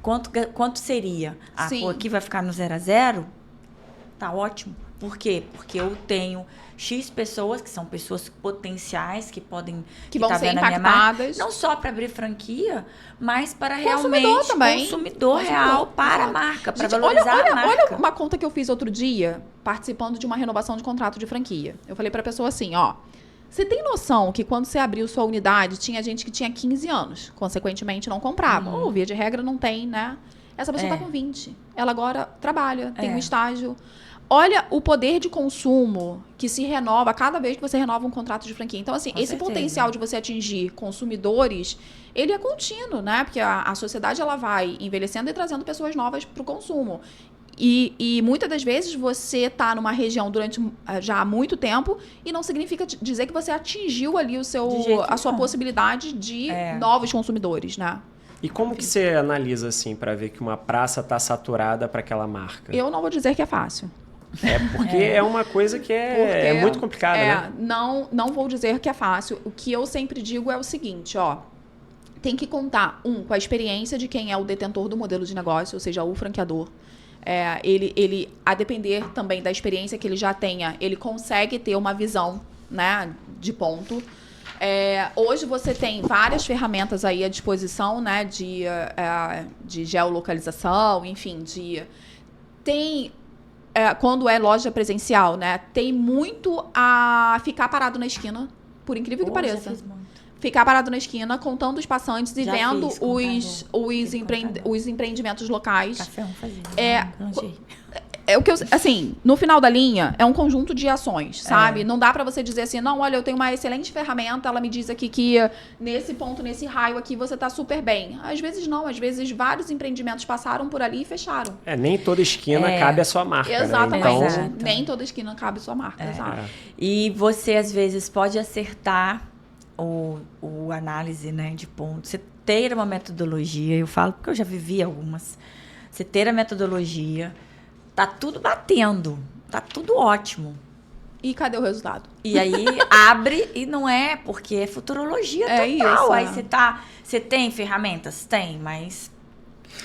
quanto seria? Sim. Pô, aqui vai ficar no 0 a 0? Tá ótimo. Por quê? Porque eu tenho X pessoas, que são pessoas potenciais, que podem... Que vão tá ser vendo a minha marca, impactadas. não só para abrir franquia, mas para Consumidor realmente... também. Consumidor real para a Exato. marca, para Gente, valorizar a marca. olha uma conta que eu fiz outro dia, participando de uma renovação de contrato de franquia. Eu falei pra pessoa assim, ó... Você tem noção que quando você abriu sua unidade, tinha gente que tinha 15 anos, consequentemente não comprava. Ou, via de regra, não tem, né? Essa pessoa tá com 20. Ela agora trabalha, tem um estágio. Olha o poder de consumo que se renova cada vez que você renova um contrato de franquia. Então, assim, Com esse certeza. potencial de você atingir consumidores, ele é contínuo, né? Porque a sociedade, ela vai envelhecendo e trazendo pessoas novas para o consumo. E muitas das vezes você está numa região durante já há muito tempo e não significa dizer que você atingiu ali De jeito a sua nenhum. possibilidade de novos consumidores, né? E como que você analisa, assim, para ver que uma praça tá saturada para aquela marca? Eu não vou dizer que é fácil. Porque é uma coisa que é muito complicada, né? Não vou dizer que é fácil. O que eu sempre digo é o seguinte, ó. Tem que contar, com a experiência de quem é o detentor do modelo de negócio, ou seja, o franqueador. Ele, a depender também da experiência que ele já tenha, ele consegue ter uma visão, né, de ponto. Hoje você tem várias ferramentas aí à disposição, né, de geolocalização, enfim, quando é loja presencial, né, tem muito a ficar parado na esquina, por incrível que Já pareça. fiz muito. Ficar parado na esquina, contando os passantes e Já vendo fiz, contador. os empreendimentos locais. Café não fazia. Não achei. É o que assim, no final da linha, é um conjunto de ações, sabe? Não dá pra você dizer assim, não, olha, eu tenho uma excelente ferramenta, ela me diz aqui que nesse ponto, nesse raio aqui, você tá super bem. Às vezes não, às vezes vários empreendimentos passaram por ali e fecharam. Nem toda esquina cabe a sua marca, Exatamente. né? Então, Exato. Nem toda esquina cabe sua marca, exato. E você, às vezes, pode acertar o análise, né, de pontos. Você ter uma metodologia, eu falo porque eu já vivi algumas. Você ter a metodologia, tá tudo batendo, tá tudo ótimo. E cadê o resultado? E aí abre e não é, porque é futurologia total. Isso, Aí você tem ferramentas? Tem, mas...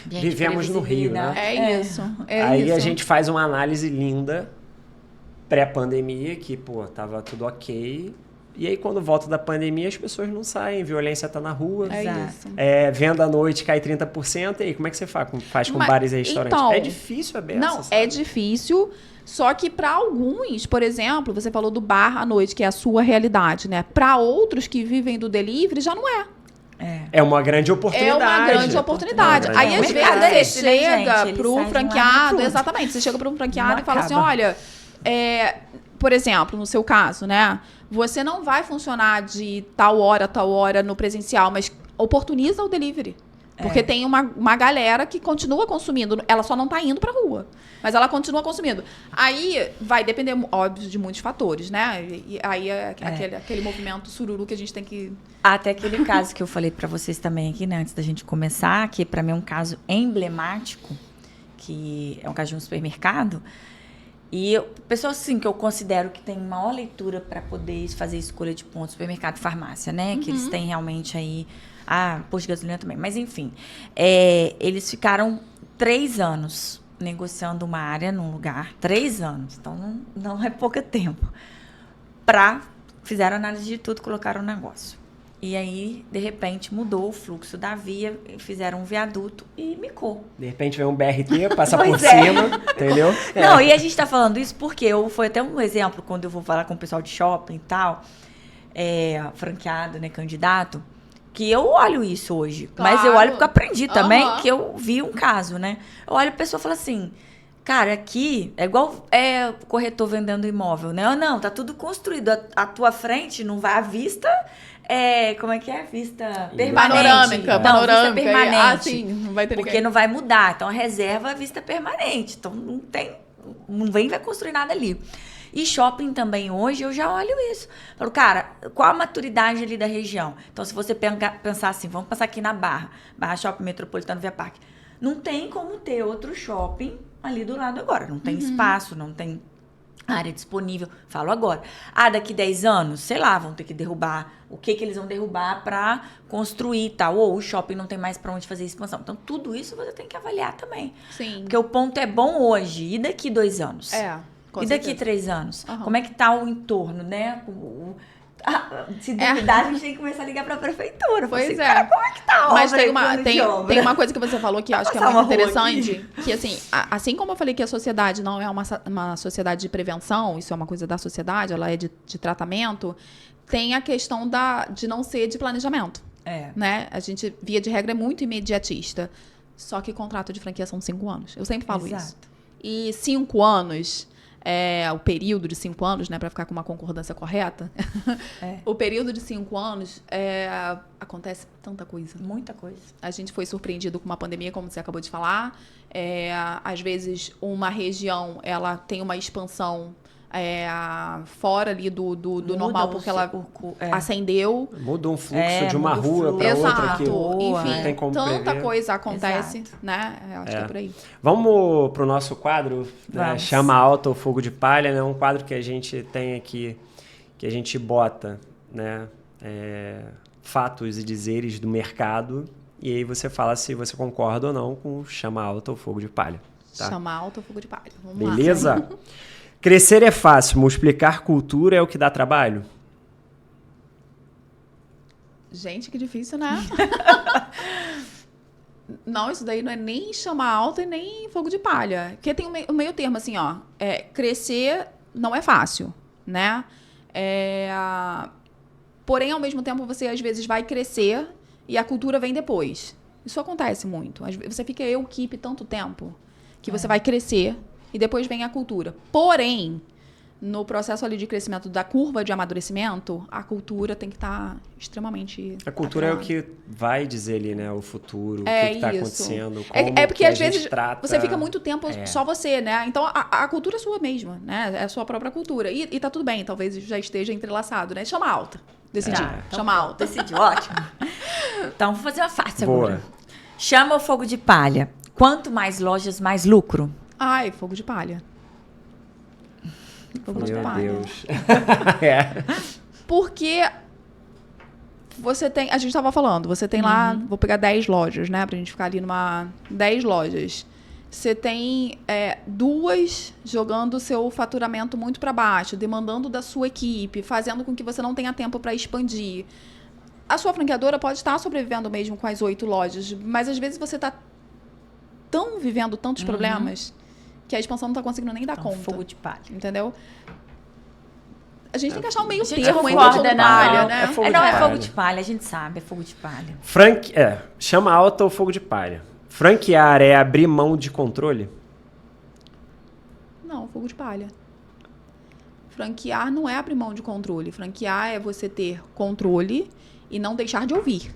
gente, Vivemos no Rio, né? Isso. Aí a gente faz uma análise linda, pré-pandemia, que, tava tudo ok. E aí, quando volta da pandemia, as pessoas não saem, violência tá na rua. Isso. Venda à noite cai 30%. E aí, como é que você faz com bares e restaurantes? Então, É difícil a beça, Não, sabe? é difícil. Só que para alguns, por exemplo, você falou do bar à noite, que é a sua realidade, né? Para outros que vivem do delivery, já não é. É uma grande oportunidade. É uma grande oportunidade. É uma grande Aí, às oportunidade. vezes, Esse, você né, chega gente? Ele pro sai de um franqueado, lado pro exatamente, você chega para um franqueado Não e fala assim, acaba. olha, por exemplo, no seu caso, né? Você não vai funcionar de tal hora no presencial, mas oportuniza o delivery. Porque tem uma galera que continua consumindo. Ela só não tá indo pra rua. Mas ela continua consumindo. Aí vai depender, óbvio, de muitos fatores, né? E aí é aquele movimento sururu que a gente tem que... Até aquele caso que eu falei pra vocês também aqui, né, antes da gente começar, que pra mim é um caso emblemático, que é um caso de um supermercado. E pessoas assim que eu considero que tem maior leitura para poder fazer escolha de pontos, supermercado e farmácia, né? Que eles têm realmente aí, posto de gasolina também. Mas enfim, eles ficaram 3 anos negociando uma área num lugar, 3 anos, então não é pouco tempo. Fizeram análise de tudo, colocaram um negócio. E aí, de repente, mudou o fluxo da via, fizeram um viaduto e micou. De repente vem um BRT, passa por Pois é. cima, entendeu? Não, e a gente tá falando isso porque foi até um exemplo quando eu vou falar com o pessoal de shopping e tal, franqueado, né, candidato, que eu olho isso hoje. Claro. Mas eu olho porque eu aprendi também, Aham. que eu vi um caso, né? Eu olho a pessoa e falo assim, Cara, aqui é igual corretor vendendo imóvel, né? Não, tá tudo construído. A tua frente não vai à vista. Como é que é? Vista permanente. Panorâmica. Vista permanente. Sim, não vai ter Porque ninguém. não vai mudar. Então, a reserva é vista permanente. Então, não vai construir nada ali. E shopping também hoje, eu já olho isso. Falo, cara, qual a maturidade ali da região? Então, se você pensar assim, vamos passar aqui na Barra Shopping Metropolitano Via Parque. Não tem como ter outro shopping ali do lado agora. Não tem espaço, não tem área disponível. Falo agora. Daqui 10 anos, sei lá, vão ter que derrubar. O que eles vão derrubar para construir e tal. Ou o shopping não tem mais para onde fazer expansão. Então, tudo isso você tem que avaliar também. Sim. Porque o ponto é bom hoje. E daqui 2 anos? Com e certeza. daqui 3 anos? Uhum. Como é que tá o entorno, né? Se duvidar, a gente tem que começar a ligar para a prefeitura. Pois assim, cara, como é que tá a obra? Mas tem uma, aí, plano de obra? tem uma coisa que você falou que eu acho que é Passar muito uma rua interessante. Que assim, assim como eu falei que a sociedade não é uma sociedade de prevenção, isso é uma coisa da sociedade, ela é de tratamento, tem a questão de não ser de planejamento. Né? A gente, via de regra, é muito imediatista. Só que contrato de franquia são 5 anos. Eu sempre falo isso. E 5 anos... o período de 5 anos, né, para ficar com uma concordância correta, o período de 5 anos acontece tanta coisa. Muita coisa. A gente foi surpreendido com uma pandemia, como você acabou de falar. Às vezes, uma região ela tem uma expansão fora ali do normal, porque ela acendeu. Muda um fluxo de uma rua para outra. Que Enfim, não tem como tanta prever. coisa acontece, né? Eu acho que é por aí. Vamos pro nosso quadro, né? Chama alta ou fogo de palha, né? Um quadro que a gente tem aqui, que a gente bota, né? Fatos e dizeres do mercado, e aí você fala se você concorda ou não com chama alta ou fogo de palha. Tá? Chama alta ou fogo de palha. Vamos Beleza? lá. Crescer é fácil, multiplicar cultura é o que dá trabalho? Gente, que difícil, né? Não, isso daí não é nem chama alta e nem fogo de palha. Porque tem o meio termo, assim, ó. Crescer não é fácil, né? Porém, ao mesmo tempo, você às vezes vai crescer e a cultura vem depois. Isso acontece muito. Você fica equipe tanto tempo que você vai crescer e depois vem a cultura. Porém, no processo ali de crescimento da curva de amadurecimento, a cultura tem que estar extremamente... A cultura é o que vai dizer ali, né? O futuro, o que está acontecendo, como porque que às vezes trata... você fica muito tempo só você, né? Então, a cultura é sua mesma, né? É a sua própria cultura. E tá tudo bem, talvez já esteja entrelaçado, né? Chama alta. Decidi. Chama alta. Decidiu, ótimo. Então, vou fazer uma fácil Boa. agora. Chama o fogo de palha. Quanto mais lojas, mais lucro? Ai, fogo de palha. Fogo de palha. Meu Deus. Porque você tem... A gente estava falando, você tem lá... Vou pegar 10 lojas, né? Pra gente ficar ali numa... 10 lojas. Você tem 2 jogando o seu faturamento muito para baixo, demandando da sua equipe, fazendo com que você não tenha tempo para expandir. A sua franqueadora pode estar sobrevivendo mesmo com as 8 lojas, mas às vezes você está vivendo tantos problemas que a expansão não está conseguindo nem dar conta. Fogo de palha. Entendeu? A gente tem que achar um meio gente termo entre concorda, fogo de não. palha, né? Não é fogo de palha, a gente sabe, é fogo de palha. Chama alta ou fogo de palha? Franquear é abrir mão de controle? Não, fogo de palha. Franquear não é abrir mão de controle. Franquear é você ter controle e não deixar de ouvir.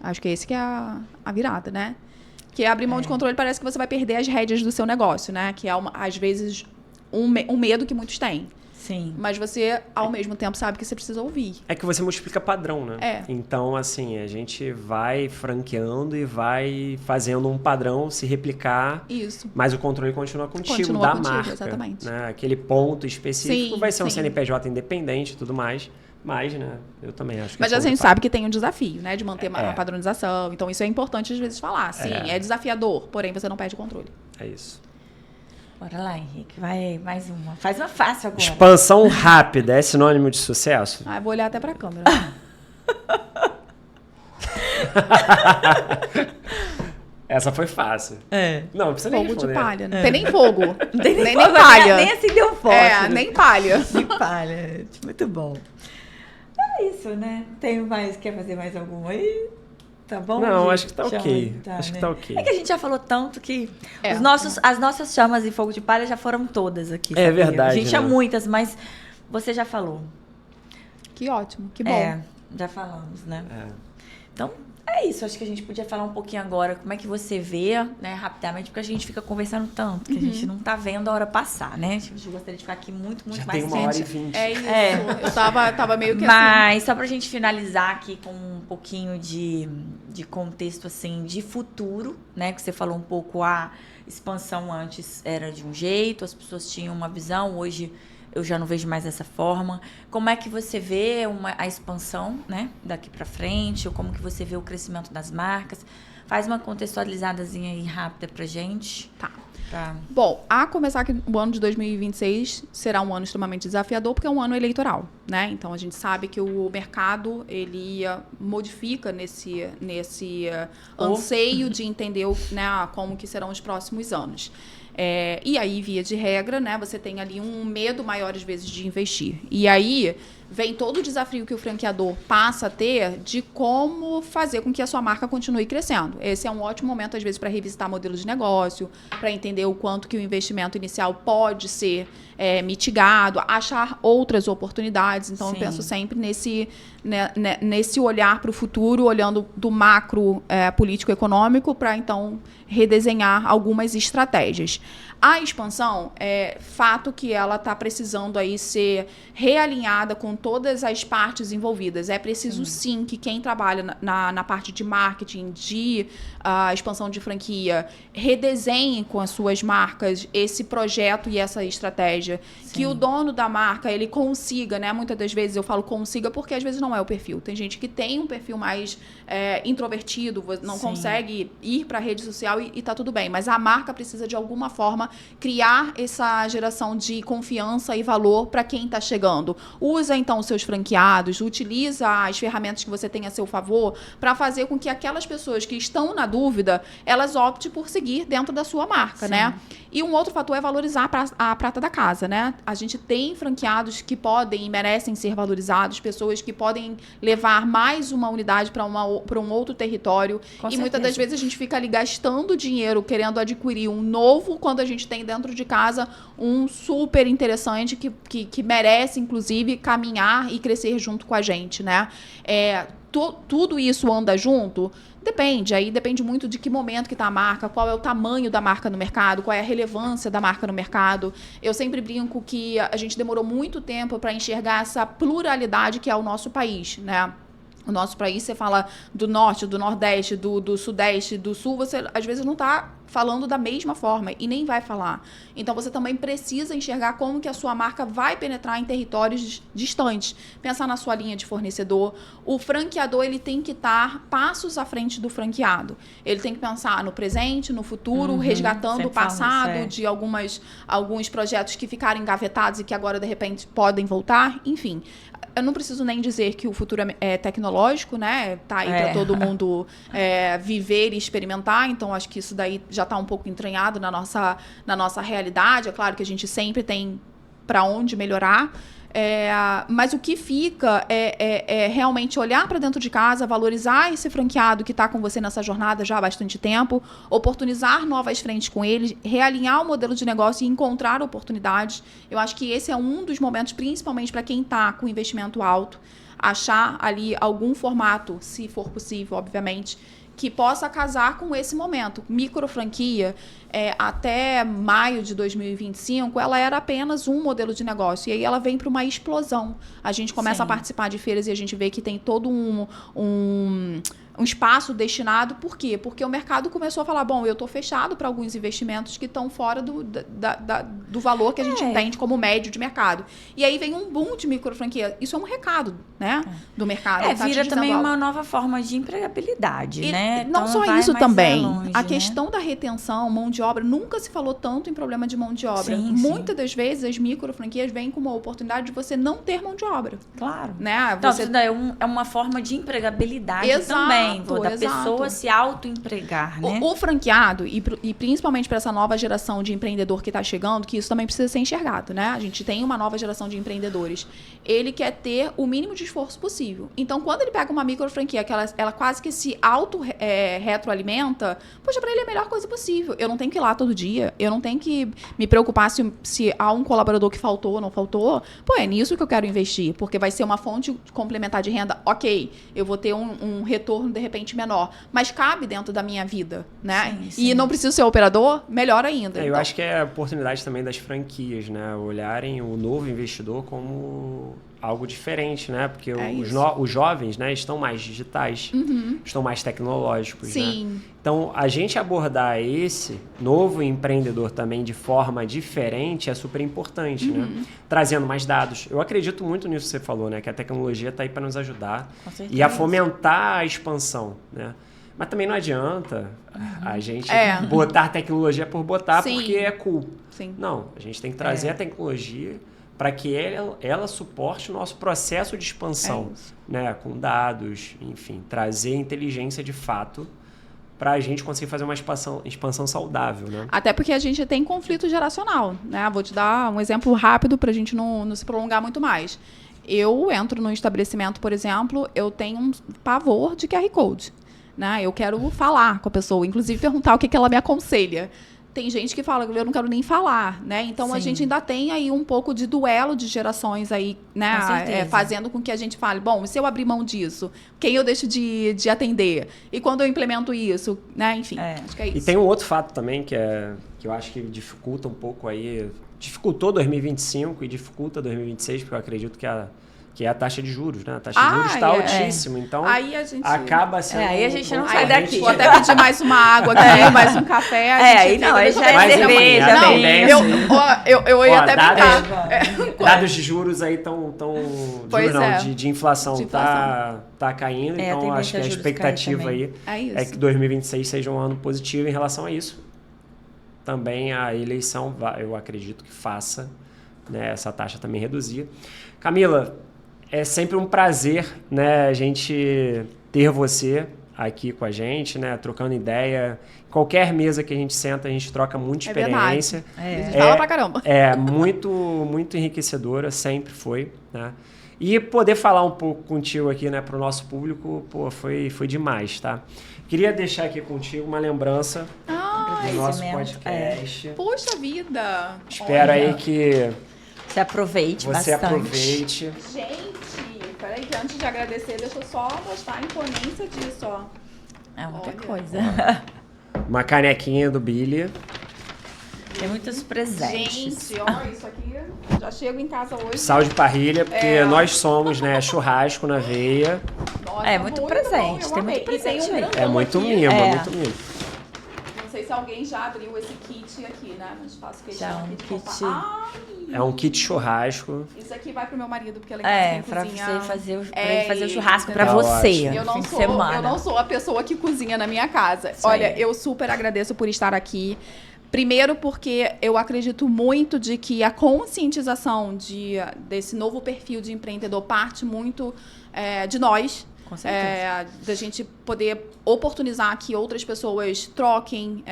Acho que esse que é a virada, né? Que abrir mão de controle parece que você vai perder as rédeas do seu negócio, né? Que é, às vezes, um medo que muitos têm. Sim. Mas você, ao mesmo tempo, sabe que você precisa ouvir. É que você multiplica padrão, né? Então, assim, a gente vai franqueando e vai fazendo um padrão se replicar. Isso. Mas o controle continua contigo, Continua da contigo, marca. exatamente. Né? Aquele ponto específico vai ser um sim. CNPJ independente e tudo mais. Mas, né, eu também acho que Mas a gente sabe que tem um desafio, né? De manter a padronização. Então, isso é importante, às vezes, falar. Sim, é desafiador, porém, você não perde o controle. É isso. Bora lá, Henrique. Vai mais uma. Faz uma fácil agora. Expansão rápida é sinônimo de sucesso? Eu vou olhar até pra câmera. Essa foi fácil. Não precisa nem Fogo de responder. palha. Não tem nem fogo. Não tem nem nem fogo, palha. Nem acendeu fogo. Nem palha. Nem palha. Muito bom. É isso, né? Tem mais. Quer fazer mais alguma aí? Tá bom? Não, de acho que tá chama? ok. Tá, Acho que né? tá ok. É que a gente já falou tanto que É. as nossas chamas e fogo de palha já foram todas aqui. É sabia? verdade, A gente tinha né? muitas, mas você já falou. Que ótimo, que bom. É, já falamos, né? É. Então, é isso. Acho que a gente podia falar um pouquinho agora como é que você vê, né, rapidamente, porque a gente fica conversando tanto que a gente não tá vendo a hora passar, né? A gente gostaria de ficar aqui muito Já mais tem 1h20. É isso. É. Eu tava meio que assim. Mas só pra gente finalizar aqui com um pouquinho de contexto, assim, de futuro, né? Que você falou um pouco, a expansão antes era de um jeito, as pessoas tinham uma visão, hoje eu já não vejo mais dessa forma. Como é que você vê a expansão, né? Daqui pra frente, ou como que você vê o crescimento das marcas? Faz uma contextualizadazinha aí rápida pra gente. Tá. Tá. Bom, a começar que o ano de 2026 será um ano extremamente desafiador, porque é um ano eleitoral, né? Então, a gente sabe que o mercado, ele modifica nesse anseio de entender, né, como que serão os próximos anos. E aí, via de regra, né, você tem ali um medo maior, às vezes, de investir. E aí vem todo o desafio que o franqueador passa a ter de como fazer com que a sua marca continue crescendo. Esse é um ótimo momento, às vezes, para revisitar modelo de negócio, para entender o quanto que o investimento inicial pode ser mitigado, achar outras oportunidades. Então, Sim. eu penso sempre nesse olhar para o futuro, olhando do macro político-econômico, para, então, redesenhar algumas estratégias. A expansão, fato que ela está precisando aí ser realinhada com todas as partes envolvidas. É preciso, sim, que quem trabalha na parte de marketing, de expansão de franquia, redesenhe com as suas marcas esse projeto e essa estratégia. Sim. Que o dono da marca, ele consiga, né? Muitas das vezes eu falo consiga porque às vezes não é o perfil. Tem gente que tem um perfil mais introvertido, não Sim. consegue ir para a rede social e tá tudo bem. Mas a marca precisa, de alguma forma, criar essa geração de confiança e valor para quem está chegando. Usa, então, os seus franqueados, utiliza as ferramentas que você tem a seu favor para fazer com que aquelas pessoas que estão na dúvida, elas optem por seguir dentro da sua marca, Sim. né? E um outro fator é valorizar a prata da casa, né? A gente tem franqueados que podem e merecem ser valorizados, pessoas que podem levar mais uma unidade para um outro território. Com e muitas certeza. das vezes a gente fica ali gastando dinheiro querendo adquirir um novo, quando a gente tem dentro de casa um super interessante que merece, inclusive, caminhar e crescer junto com a gente, né? Tudo isso anda junto? Depende, aí depende muito de que momento que está a marca, qual é o tamanho da marca no mercado, qual é a relevância da marca no mercado. Eu sempre brinco que a gente demorou muito tempo para enxergar essa pluralidade que é o nosso país, né? O nosso país, você fala do norte, do nordeste, do sudeste, do sul, você às vezes não está falando da mesma forma e nem vai falar. Então, você também precisa enxergar como que a sua marca vai penetrar em territórios distantes. Pensar na sua linha de fornecedor. O franqueador, ele tem que estar passos à frente do franqueado. Ele tem que pensar no presente, no futuro, resgatando o sempre falo passado isso, de alguns projetos que ficaram engavetados e que agora, de repente, podem voltar. Enfim, eu não preciso nem dizer que o futuro é tecnológico, né? Tá aí para todo mundo viver e experimentar. Então, acho que isso daí já está um pouco entranhado na nossa realidade. É claro que a gente sempre tem para onde melhorar. Mas o que fica é realmente olhar para dentro de casa, valorizar esse franqueado que está com você nessa jornada já há bastante tempo, oportunizar novas frentes com ele, realinhar o modelo de negócio e encontrar oportunidades. Eu acho que esse é um dos momentos, principalmente para quem está com investimento alto, achar ali algum formato, se for possível, obviamente, que possa casar com esse momento. Micro franquia, até maio de 2025, ela era apenas um modelo de negócio. E aí ela vem para uma explosão. A gente começa a participar de feiras e a gente vê que tem todo um espaço destinado. Por quê? Porque o mercado começou a falar, bom, eu estou fechado para alguns investimentos que estão fora do valor que a gente entende como médio de mercado. E aí vem um boom de micro franquia. Isso é um recado, né? Do mercado. Vira também uma nova forma de empregabilidade, né? Não então só isso também. Longe, a né? questão da retenção, mão de obra, nunca se falou tanto em problema de mão de obra. Sim, Muitas das vezes as micro franquias vêm com uma oportunidade de você não ter mão de obra. Claro. Né? Então, Você... isso daí é uma forma de empregabilidade Exato. também. também, da pessoa se autoempregar, né? O franqueado, e principalmente para essa nova geração de empreendedor que está chegando, que isso também precisa ser enxergado, né? A gente tem uma nova geração de empreendedores. Ele quer ter o mínimo de esforço possível. Então, quando ele pega uma micro franquia, que ela quase que se retroalimenta, poxa, para ele é a melhor coisa possível. Eu não tenho que ir lá todo dia, eu não tenho que me preocupar se há um colaborador que faltou ou não faltou. Pô, é nisso que eu quero investir, porque vai ser uma fonte complementar de renda. Ok, eu vou ter um retorno, de repente, menor, mas cabe dentro da minha vida, né? Sim, sim. E não preciso ser operador, melhor ainda. Eu acho que é a oportunidade também das franquias, né? Olharem o novo investidor como algo diferente, né? Porque os jovens, né, estão mais digitais, estão mais tecnológicos, Sim. né? Então, a gente abordar esse novo empreendedor também de forma diferente é super importante, né? Trazendo mais dados. Eu acredito muito nisso que você falou, né? Que a tecnologia está aí para nos ajudar e a fomentar a expansão, né? Mas também não adianta a gente botar tecnologia por botar porque é cool. Sim. Não, a gente tem que trazer a tecnologia para que ela suporte o nosso processo de expansão, né? Com dados, enfim, trazer inteligência de fato para a gente conseguir fazer uma expansão saudável, né? Até porque a gente tem conflito geracional, né? Vou te dar um exemplo rápido para a gente não se prolongar muito mais. Eu entro no estabelecimento, por exemplo, eu tenho um pavor de QR Code, né? Eu quero falar com a pessoa, inclusive perguntar o que ela me aconselha. Tem gente que fala, eu não quero nem falar, né? Então, Sim. a gente ainda tem aí um pouco de duelo de gerações aí, né? Com certeza. Fazendo com que a gente fale, bom, e se eu abrir mão disso, quem eu deixo de atender? E quando eu implemento isso, né? Enfim, acho que é isso. E tem um outro fato também que eu acho que dificulta um pouco aí, dificultou 2025 e dificulta 2026, porque eu acredito que é a taxa de juros, né? A taxa de juros está altíssima, então aí a gente... acaba sendo... aí a gente não sai daqui. Vou até pedir mais uma água aqui, mais um café. Aí não, aí já é cerveja. Não, eu ia até brincar. Dados de juros aí estão de inflação, De inflação. tá caindo, então acho que a expectativa aí é que 2026 seja um ano positivo em relação a isso. Também a eleição, eu acredito que faça, né, essa taxa também reduzir. Camila, é sempre um prazer, né, a gente ter você aqui com a gente, né, trocando ideia. Qualquer mesa que a gente senta, a gente troca muita experiência. A gente fala pra caramba. É muito, muito enriquecedora, sempre foi, né? E poder falar um pouco contigo aqui, né, para o nosso público, pô, foi demais, tá? Queria deixar aqui contigo uma lembrança do nosso podcast. Poxa vida! Espero aí que Você aproveite você bastante. aproveite. Gente, peraí que antes de agradecer, deixa eu só mostrar a imponência disso, ó. É muita Olha. coisa. Uma canequinha do Billy. Tem muitos presentes. Gente, ó, isso aqui, já chego em casa hoje. Sal de parrilha, porque nós somos, né, churrasco na veia. Nossa, É muito presente, bom, tem eu muito amei. E presente tem um aí. grandão É muito aqui. mimo, é muito mimo. Não sei se alguém já abriu esse kit aqui, né? Mas faço questão Já aqui de kit. comprar. É um kit churrasco. Isso aqui vai pro meu marido, porque ele Pra cozinha. você fazer o churrasco pra Tá você. ótimo. Eu não, fim de sou, semana. eu não sou a pessoa que cozinha na minha casa. Isso Olha, aí. eu super agradeço por estar aqui. Primeiro porque eu acredito muito de que a conscientização desse novo perfil de empreendedor parte muito de nós. Com certeza. Da gente poder oportunizar que outras pessoas troquem,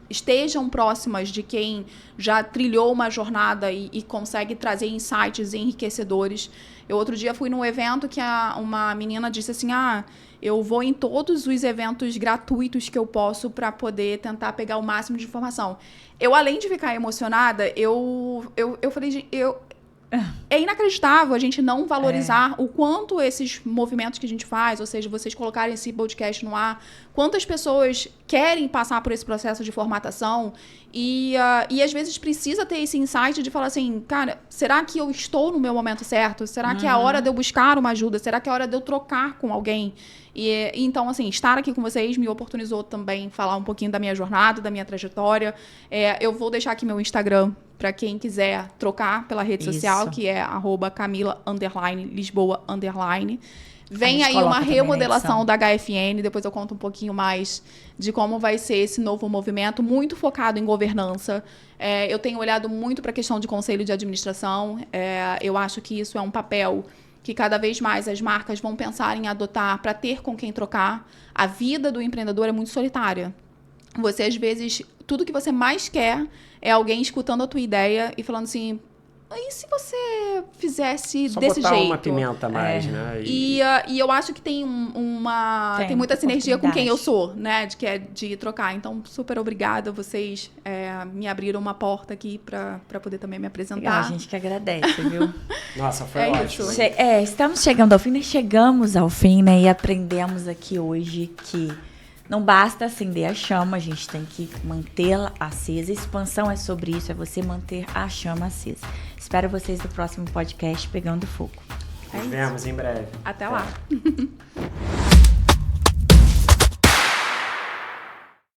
estejam próximas de quem já trilhou uma jornada e consegue trazer insights enriquecedores. Eu outro dia fui num evento que uma menina disse assim, eu vou em todos os eventos gratuitos que eu posso para poder tentar pegar o máximo de informação. Eu, além de ficar emocionada, eu falei, é inacreditável a gente não valorizar o quanto esses movimentos que a gente faz, ou seja, vocês colocarem esse podcast no ar, quantas pessoas querem passar por esse processo de formatação e às vezes precisa ter esse insight de falar assim, cara, será que eu estou no meu momento certo? Será que é a hora de eu buscar uma ajuda? Será que é a hora de eu trocar com alguém? Então, assim, estar aqui com vocês me oportunizou também falar um pouquinho da minha jornada, da minha trajetória. Eu vou deixar aqui meu Instagram para quem quiser trocar pela rede social, que é @Camila_Lisboa_. Vem aí uma remodelação da HFN, depois eu conto um pouquinho mais de como vai ser esse novo movimento, muito focado em governança. Eu tenho olhado muito para a questão de conselho de administração. Eu acho que isso é um papel que cada vez mais as marcas vão pensar em adotar para ter com quem trocar. A vida do empreendedor é muito solitária. Você, às vezes, tudo que você mais quer é alguém escutando a tua ideia e falando assim, e se você fizesse Só desse botar jeito? uma pimenta a mais, né? E eu acho que tem tem muita sinergia com quem eu sou, né? De trocar. Então, super obrigada. Vocês me abriram uma porta aqui para poder também me apresentar. Legal, a gente que agradece, viu? Nossa, foi ótimo. isso. Estamos chegando ao fim, né? Chegamos ao fim, né? E aprendemos aqui hoje que não basta acender a chama, a gente tem que mantê-la acesa. Expansão é sobre isso, é você manter a chama acesa. Espero vocês no próximo podcast Pegando Fogo. Nos vemos em breve. Até lá.